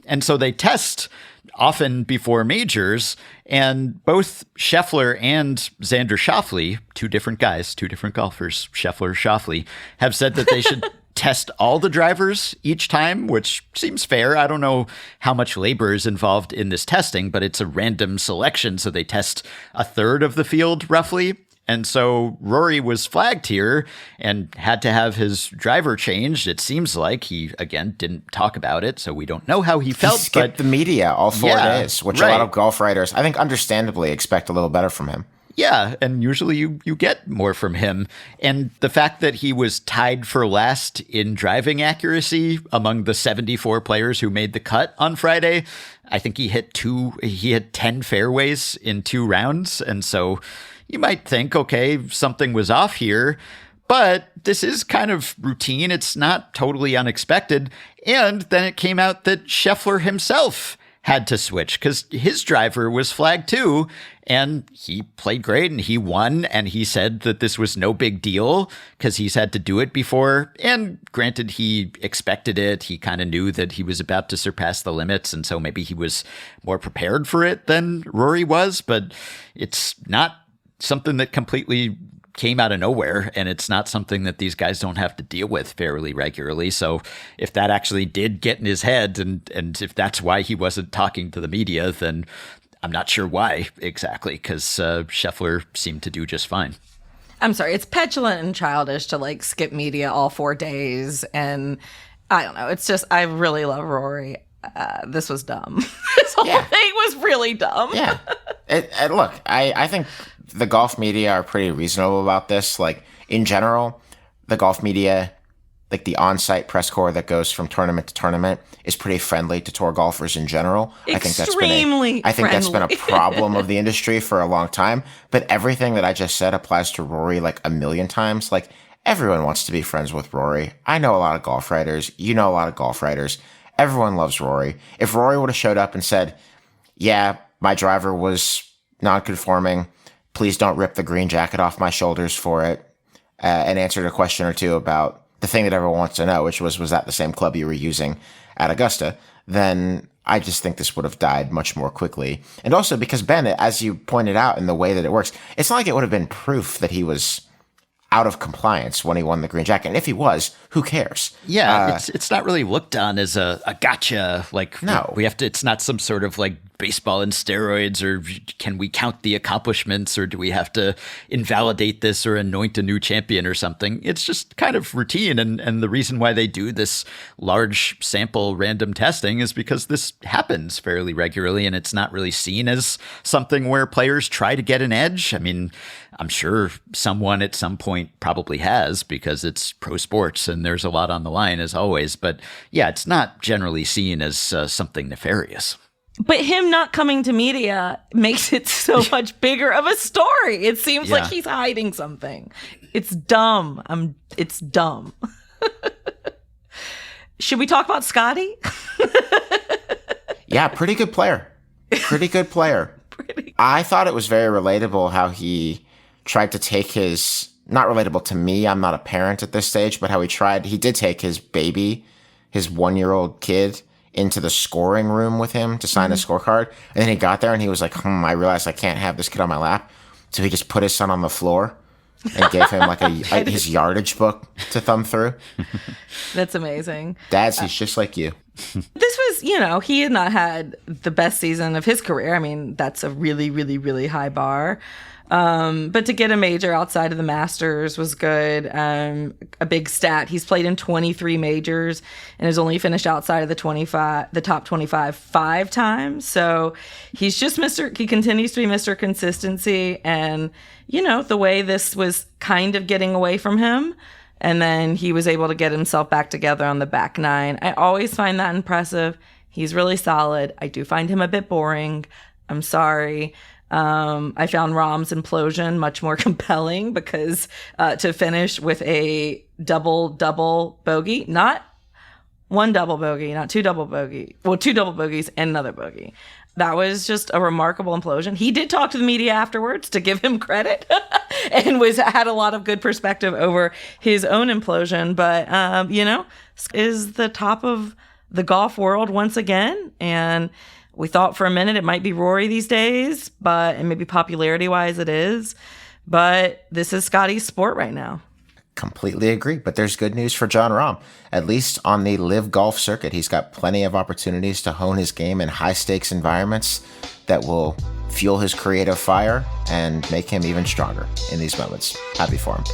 And so they test often before majors, and both Scheffler and Xander Schauffele, two different guys, two different golfers, Scheffler, Schauffele, have said that they should test all the drivers each time, which seems fair. I don't know how much labor is involved in this testing, but it's a random selection, so they test a third of the field roughly. And so Rory was flagged here and had to have his driver changed. It seems like he, again, didn't talk about it, so we don't know how he felt. Skipped the media all 4 days, which a lot of golf writers, I think understandably, expect a little better from him. Yeah, and usually you get more from him. And the fact that he was tied for last in driving accuracy among the 74 players who made the cut on Friday, I think he had 10 fairways in 2 rounds. And so you might think, okay, something was off here. But this is kind of routine. It's not totally unexpected. And then it came out that Scheffler himself had to switch because his driver was flagged too. And he played great and he won. And he said that this was no big deal because he's had to do it before. And granted, he expected it. He kind of knew that he was about to surpass the limits. And so maybe he was more prepared for it than Rory was. But it's not something that completely came out of nowhere, and it's not something that these guys don't have to deal with fairly regularly. So if that actually did get in his head, and if that's why he wasn't talking to the media, then I'm not sure why exactly, because Scheffler seemed to do just fine. I'm sorry, it's petulant and childish to like skip media all 4 days, and I don't know. It's just, I really love Rory. This was dumb. This whole thing was really dumb. Yeah. Look, I think the golf media are pretty reasonable about this. Like, in general, the golf media, like the on-site press corps that goes from tournament to tournament, is pretty friendly to tour golfers in general. I think that's been a problem of the industry for a long time. But everything that I just said applies to Rory like a million times. Like, everyone wants to be friends with Rory. I know a lot of golf writers. You know a lot of golf writers. Everyone loves Rory. If Rory would have showed up and said, yeah, my driver was non-conforming, please don't rip the green jacket off my shoulders for it, and answered a question or two about the thing that everyone wants to know, which was that the same club you were using at Augusta, then I just think this would have died much more quickly. And also because, Ben, as you pointed out in the way that it works, it's not like it would have been proof that he was out of compliance when he won the green jacket. And if he was, who cares? Yeah, it's not really looked on as a gotcha. Like, no, we have to. It's not some sort of like baseball and steroids, or can we count the accomplishments, or do we have to invalidate this or anoint a new champion or something? It's just kind of routine. And the reason why they do this large sample random testing is because this happens fairly regularly, and it's not really seen as something where players try to get an edge. I mean, I'm sure someone at some point probably has, because it's pro sports and there's a lot on the line as always. But yeah, it's not generally seen as something nefarious. But him not coming to media makes it so much bigger of a story. It seems like he's hiding something. It's dumb. It's dumb. Should we talk about Scotty? Yeah, pretty good player. I thought it was very relatable how he tried to take his, not relatable to me, I'm not a parent at this stage, but how he did take his baby, his 1-year-old kid, into the scoring room with him to sign a scorecard. And then he got there and he was like, I realized I can't have this kid on my lap. So he just put his son on the floor and gave him like his yardage book to thumb through. That's amazing. Dads, he's just like you. This was, he had not had the best season of his career. I mean, that's a really, really, really high bar. But to get a major outside of the Masters was good. A big stat. He's played in 23 majors and has only finished outside of the top 25 5 times. So he's just he continues to be Mr. Consistency. And, the way this was kind of getting away from him, and then he was able to get himself back together on the back nine. I always find that impressive. He's really solid. I do find him a bit boring. I'm sorry. I found Rahm's implosion much more compelling because to finish with a double bogey, not one double bogey, not two double bogey, well, 2 double bogeys and another bogey. That was just a remarkable implosion. He did talk to the media afterwards, to give him credit, and had a lot of good perspective over his own implosion. But, is the top of the golf world once again. And we thought for a minute it might be Rory these days, and maybe popularity-wise it is. But this is Scotty's sport right now. Completely agree. But there's good news for Jon Rahm. At least on the live golf circuit, he's got plenty of opportunities to hone his game in high-stakes environments that will fuel his creative fire and make him even stronger in these moments. Happy for him.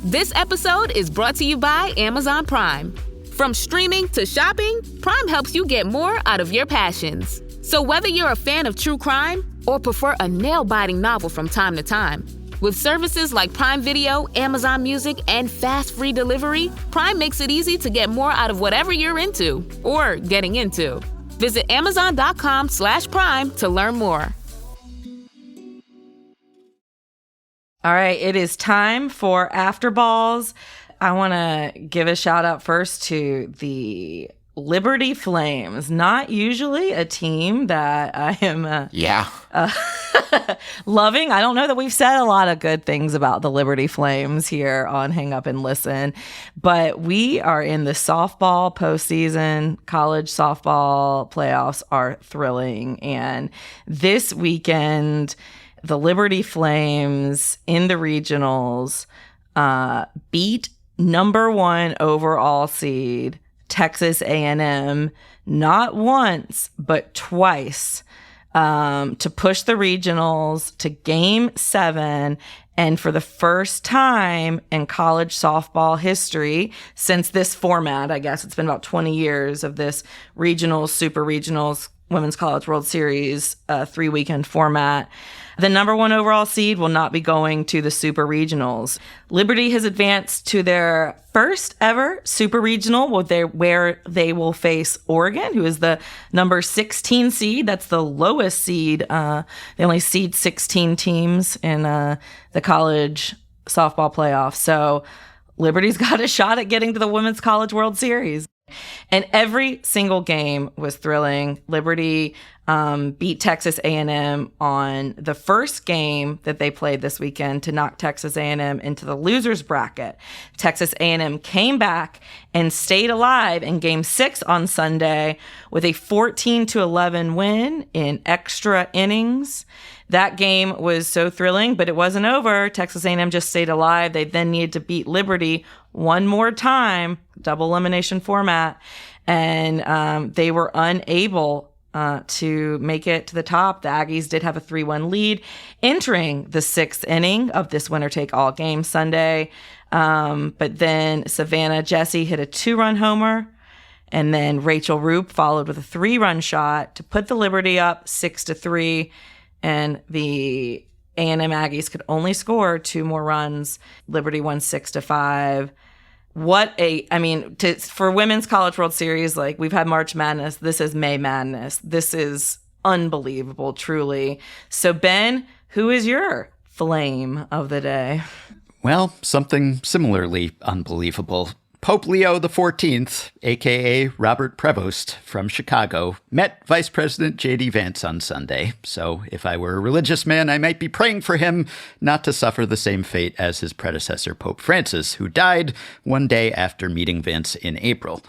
This episode is brought to you by Amazon Prime. From streaming to shopping, Prime helps you get more out of your passions. So whether you're a fan of true crime or prefer a nail-biting novel from time to time, with services like Prime Video, Amazon Music, and fast free delivery, Prime makes it easy to get more out of whatever you're into or getting into. Visit Amazon.com/Prime to learn more. All right, it is time for Afterballs. I want to give a shout out first to the Liberty Flames. Not usually a team that I am loving. I don't know that we've said a lot of good things about the Liberty Flames here on Hang Up and Listen, but we are in the softball postseason. College softball playoffs are thrilling. And this weekend, the Liberty Flames in the regionals beat number 1 overall seed Texas A&M not once but twice to push the regionals to Game 7. And for the first time in college softball history, since this format, I guess it's been about 20 years of this regionals, super regionals, Women's College World Series 3-weekend format, the number 1 overall seed will not be going to the Super Regionals. Liberty has advanced to their first ever Super Regional where they will face Oregon, who is the number 16 seed. That's the lowest seed. They only seed 16 teams in the college softball playoff. So Liberty's got a shot at getting to the Women's College World Series. And every single game was thrilling. Liberty beat Texas A&M on the first game that they played this weekend to knock Texas A&M into the losers bracket. Texas A&M came back and stayed alive in Game 6 on Sunday with a 14-11 win in extra innings. That game was so thrilling, but it wasn't over. Texas A&M just stayed alive. They then needed to beat Liberty one more time, double elimination format, and they were unable to make it to the top. The Aggies did have a 3-1 lead entering the 6th inning of this winner-take-all game Sunday. But then Savannah Jessie hit a 2-run homer, and then Rachel Roop followed with a 3-run shot to put the Liberty up 6-3, and the A&M Aggies could only score 2 more runs. Liberty won 6-5. For Women's College World Series, like, we've had March Madness. This is May Madness. This is unbelievable, truly. So, Ben, who is your flame of the day? Well, something similarly unbelievable. Pope Leo XIV, a.k.a. Robert Prevost from Chicago, met Vice President J.D. Vance on Sunday. So if I were a religious man, I might be praying for him not to suffer the same fate as his predecessor, Pope Francis, who died one day after meeting Vance in April.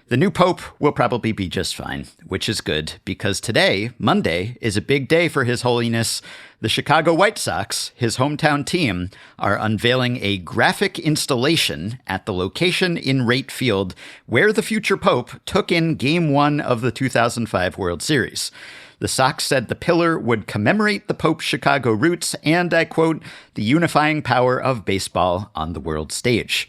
The new pope will probably be just fine, which is good, because today, Monday, is a big day for His Holiness. The Chicago White Sox, his hometown team, are unveiling a graphic installation at the location in Wright Field where the future pope took in Game 1 of the 2005 World Series. The Sox said the pillar would commemorate the Pope's Chicago roots and, I quote, the unifying power of baseball on the world stage.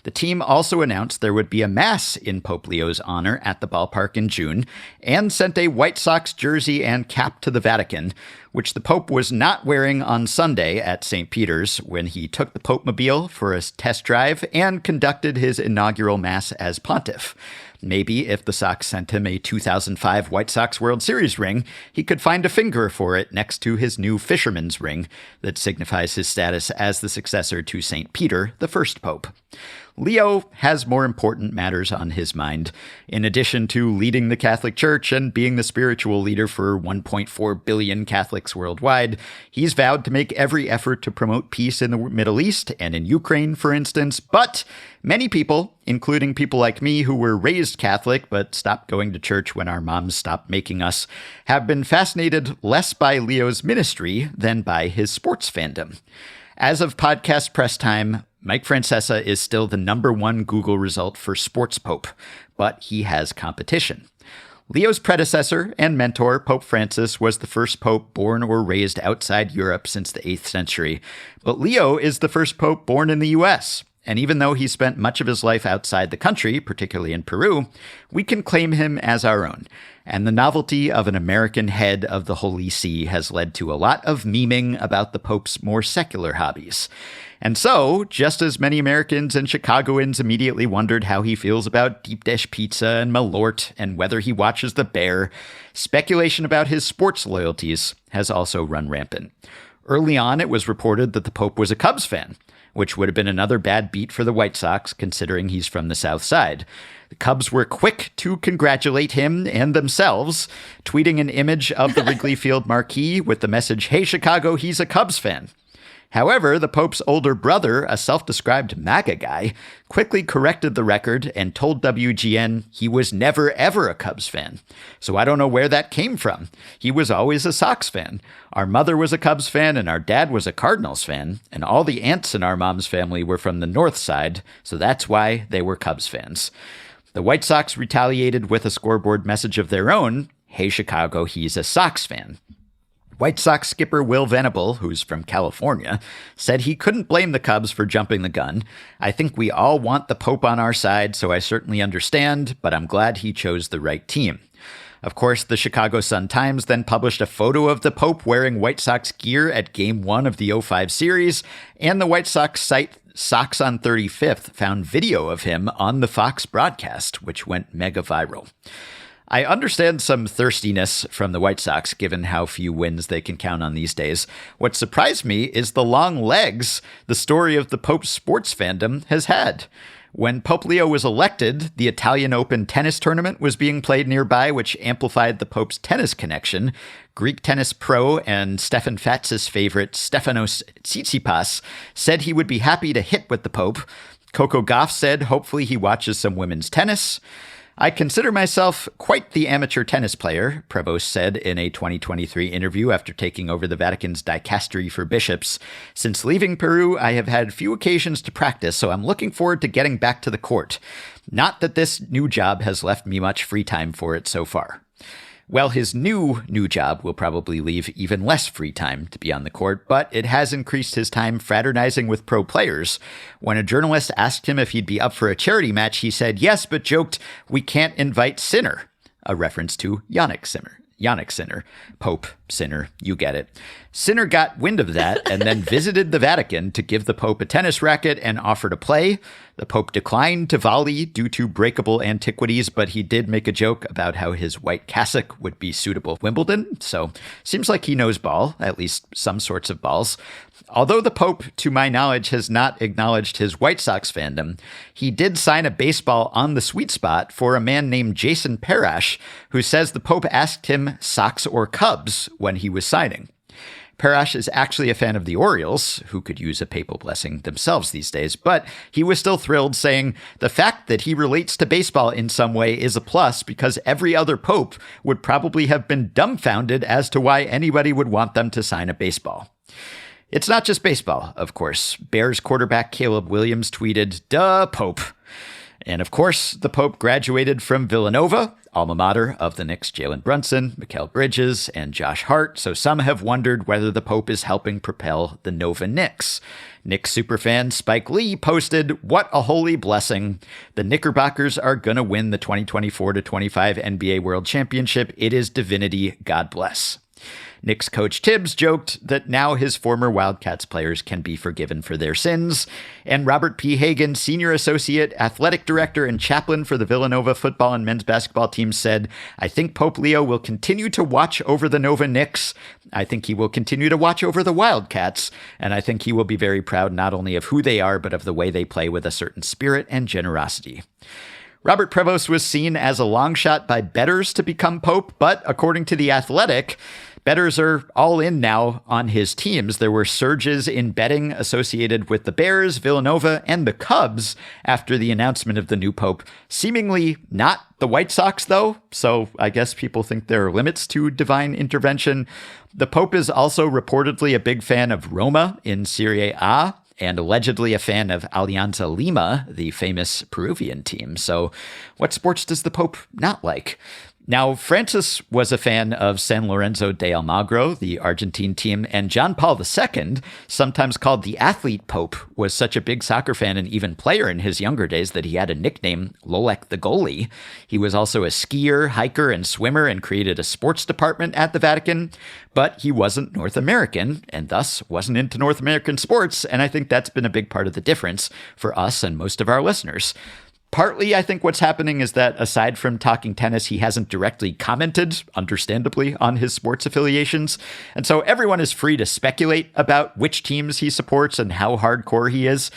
The team also announced there would be a mass in Pope Leo's honor at the ballpark in June and sent a White Sox jersey and cap to the Vatican, which the Pope was not wearing on Sunday at St. Peter's when he took the Pope-mobile for a test drive and conducted his inaugural mass as pontiff. Maybe if the Sox sent him a 2005 White Sox World Series ring, he could find a finger for it next to his new fisherman's ring that signifies his status as the successor to St. Peter, the first pope. Leo has more important matters on his mind. In addition to leading the Catholic Church and being the spiritual leader for 1.4 billion Catholics worldwide, he's vowed to make every effort to promote peace in the Middle East and in Ukraine, for instance. But many people, including people like me who were raised Catholic but stopped going to church when our moms stopped making us, have been fascinated less by Leo's ministry than by his sports fandom. As of podcast press time, Mike Francesa is still the #1 Google result for sports pope, but he has competition. Leo's predecessor and mentor, Pope Francis, was the first pope born or raised outside Europe since the 8th century, but Leo is the first pope born in the U.S., And even though he spent much of his life outside the country, particularly in Peru, we can claim him as our own. And the novelty of an American head of the Holy See has led to a lot of memeing about the Pope's more secular hobbies. And so, just as many Americans and Chicagoans immediately wondered how he feels about deep dish pizza and Malort and whether he watches the Bear, speculation about his sports loyalties has also run rampant. Early on, it was reported that the Pope was a Cubs fan, which would have been another bad beat for the White Sox, considering he's from the South Side. The Cubs were quick to congratulate him and themselves, tweeting an image of the Wrigley Field marquee with the message, "Hey, Chicago, he's a Cubs fan." However, the Pope's older brother, a self-described MAGA guy, quickly corrected the record and told WGN he was never, ever a Cubs fan. So I don't know where that came from. He was always a Sox fan. Our mother was a Cubs fan and our dad was a Cardinals fan, and all the aunts in our mom's family were from the North Side, so that's why they were Cubs fans. The White Sox retaliated with a scoreboard message of their own, "Hey, Chicago, he's a Sox fan." White Sox skipper Will Venable, who's from California, said he couldn't blame the Cubs for jumping the gun. "I think we all want the Pope on our side, so I certainly understand, but I'm glad he chose the right team." Of course, the Chicago Sun-Times then published a photo of the Pope wearing White Sox gear at Game 1 of the 05 series, and the White Sox site Sox on 35th found video of him on the Fox broadcast, which went mega viral. I understand some thirstiness from the White Sox, given how few wins they can count on these days. What surprised me is the long legs the story of the Pope's sports fandom has had. When Pope Leo was elected, the Italian Open tennis tournament was being played nearby, which amplified the Pope's tennis connection. Greek tennis pro and Stefan Fatz's favorite, Stefanos Tsitsipas, said he would be happy to hit with the Pope. Coco Gauff said hopefully he watches some women's tennis. "I consider myself quite the amateur tennis player," Prevost said in a 2023 interview after taking over the Vatican's dicastery for bishops. "Since leaving Peru, I have had few occasions to practice, so I'm looking forward to getting back to the court. Not that this new job has left me much free time for it so far." Well, his new job will probably leave even less free time to be on the court, but it has increased his time fraternizing with pro players. When a journalist asked him if he'd be up for a charity match, he said yes, but joked, "We can't invite Sinner," a reference to Yannick Sinner. Pope, Sinner, you get it. Sinner got wind of that and then visited the Vatican to give the Pope a tennis racket and offer to play. The Pope declined to volley due to breakable antiquities, but he did make a joke about how his white cassock would be suitable for Wimbledon. So seems like he knows ball, at least some sorts of balls. Although the Pope, to my knowledge, has not acknowledged his White Sox fandom, he did sign a baseball on the sweet spot for a man named Jason Parash, who says the Pope asked him Sox or Cubs when he was signing. Parash is actually a fan of the Orioles, who could use a papal blessing themselves these days, but he was still thrilled, saying, "The fact that he relates to baseball in some way is a plus because every other Pope would probably have been dumbfounded as to why anybody would want them to sign a baseball." It's not just baseball, of course. Bears quarterback Caleb Williams tweeted, "Duh, Pope." And of course, the Pope graduated from Villanova, alma mater of the Knicks' Jalen Brunson, Mikal Bridges, and Josh Hart, so some have wondered whether the Pope is helping propel the Nova Knicks. Knicks superfan Spike Lee posted, "What a holy blessing. The Knickerbockers are gonna win the 2024-25 NBA World Championship. It is divinity. God bless." Knicks coach Tibbs joked that now his former Wildcats players can be forgiven for their sins. And Robert P. Hagan, senior associate, athletic director, and chaplain for the Villanova football and men's basketball team, said, "I think Pope Leo will continue to watch over the Nova Knicks. I think he will continue to watch over the Wildcats. And I think he will be very proud not only of who they are, but of the way they play with a certain spirit and generosity." Robert Prevost was seen as a long shot by bettors to become Pope, but according to The Athletic, bettors are all in now on his teams. There were surges in betting associated with the Bears, Villanova, and the Cubs after the announcement of the new Pope. Seemingly not the White Sox, though, so I guess people think there are limits to divine intervention. The Pope is also reportedly a big fan of Roma in Serie A, and allegedly a fan of Alianza Lima, the famous Peruvian team. So what sports does the Pope not like? Now, Francis was a fan of San Lorenzo de Almagro, the Argentine team, and John Paul II, sometimes called the Athlete Pope, was such a big soccer fan and even player in his younger days that he had a nickname, Lolek the Goalie. He was also a skier, hiker, and swimmer and created a sports department at the Vatican, but he wasn't North American and thus wasn't into North American sports, and I think that's been a big part of the difference for us and most of our listeners. Partly, I think what's happening is that aside from talking tennis, he hasn't directly commented, understandably, on his sports affiliations. And so everyone is free to speculate about which teams he supports and how hardcore he is.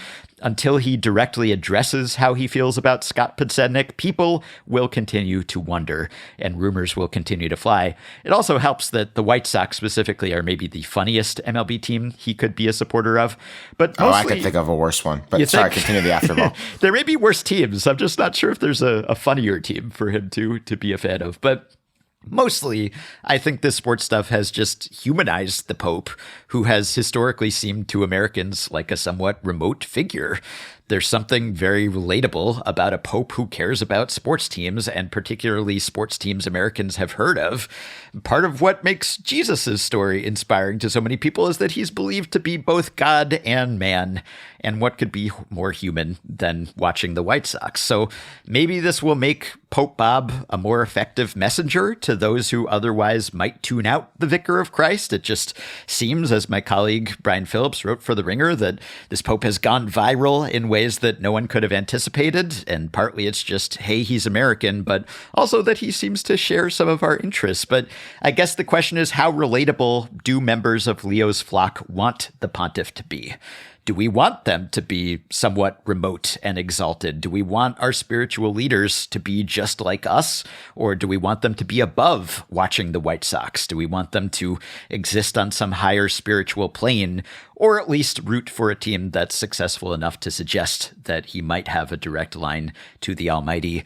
Until he directly addresses how he feels about Scott Podsednik, people will continue to wonder and rumors will continue to fly. It also helps that the White Sox specifically are maybe the funniest MLB team he could be a supporter of. But mostly, I could think of a worse one. But sorry, continue the Afterball. There may be worse teams. I'm just not sure if there's a funnier team for him to be a fan of. But mostly, I think this sports stuff has just humanized the Pope, who has historically seemed to Americans like a somewhat remote figure. There's something very relatable about a Pope who cares about sports teams, and particularly sports teams Americans have heard of. Part of what makes Jesus' story inspiring to so many people is that he's believed to be both God and man. And what could be more human than watching the White Sox? So maybe this will make Pope Bob a more effective messenger to those who otherwise might tune out the Vicar of Christ. It just seems, as my colleague Brian Phillips wrote for The Ringer, that this Pope has gone viral in ways that no one could have anticipated. And partly it's just, hey, he's American, but also that he seems to share some of our interests. But I guess the question is, how relatable do members of Leo's flock want the pontiff to be? Do we want them to be somewhat remote and exalted? Do we want our spiritual leaders to be just like us? Or do we want them to be above watching the White Sox? Do we want them to exist on some higher spiritual plane, or at least root for a team that's successful enough to suggest that he might have a direct line to the Almighty?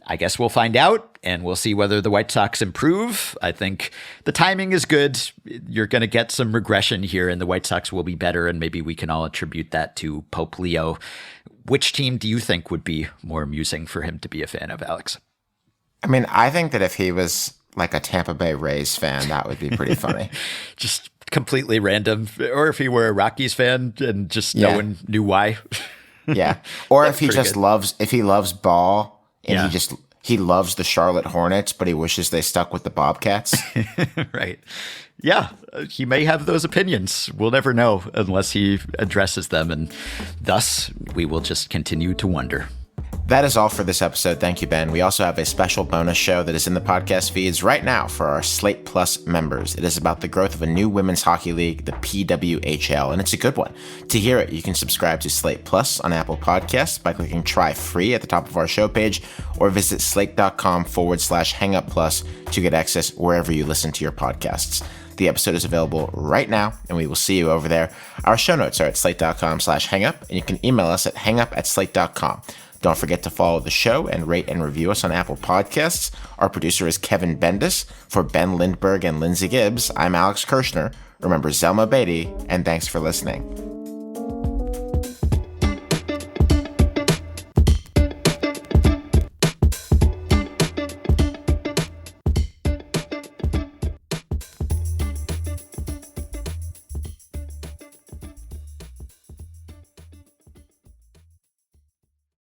I guess we'll find out, and we'll see whether the White Sox improve. I think the timing is good. You're going to get some regression here, and the White Sox will be better, and maybe we can all attribute that to Pope Leo. Which team do you think would be more amusing for him to be a fan of, Alex? I mean, I think that if he was like a Tampa Bay Rays fan, that would be pretty funny. Just completely random. Or if he were a Rockies fan and just no one knew why. Yeah. Or if he just good. loves ball. And Yeah. he loves the Charlotte Hornets, but he wishes they stuck with the Bobcats. Right. Yeah, he may have those opinions. We'll never know unless he addresses them, and thus we will just continue to wonder. That is all for this episode. Thank you, Ben. We also have a special bonus show that is in the podcast feeds right now for our Slate Plus members. It is about the growth of a new women's hockey league, the PWHL, and it's a good one. To hear it, you can subscribe to Slate Plus on Apple Podcasts by clicking Try Free at the top of our show page, or visit slate.com/hangupplus to get access wherever you listen to your podcasts. The episode is available right now, and we will see you over there. Our show notes are at slate.com/hangup, and you can email us at hangup@slate.com. Don't forget to follow the show and rate and review us on Apple Podcasts. Our producer is Kevin Bendis. For Ben Lindbergh and Lindsay Gibbs, I'm Alex Kirshner. Remember Zelma Beatty, and thanks for listening.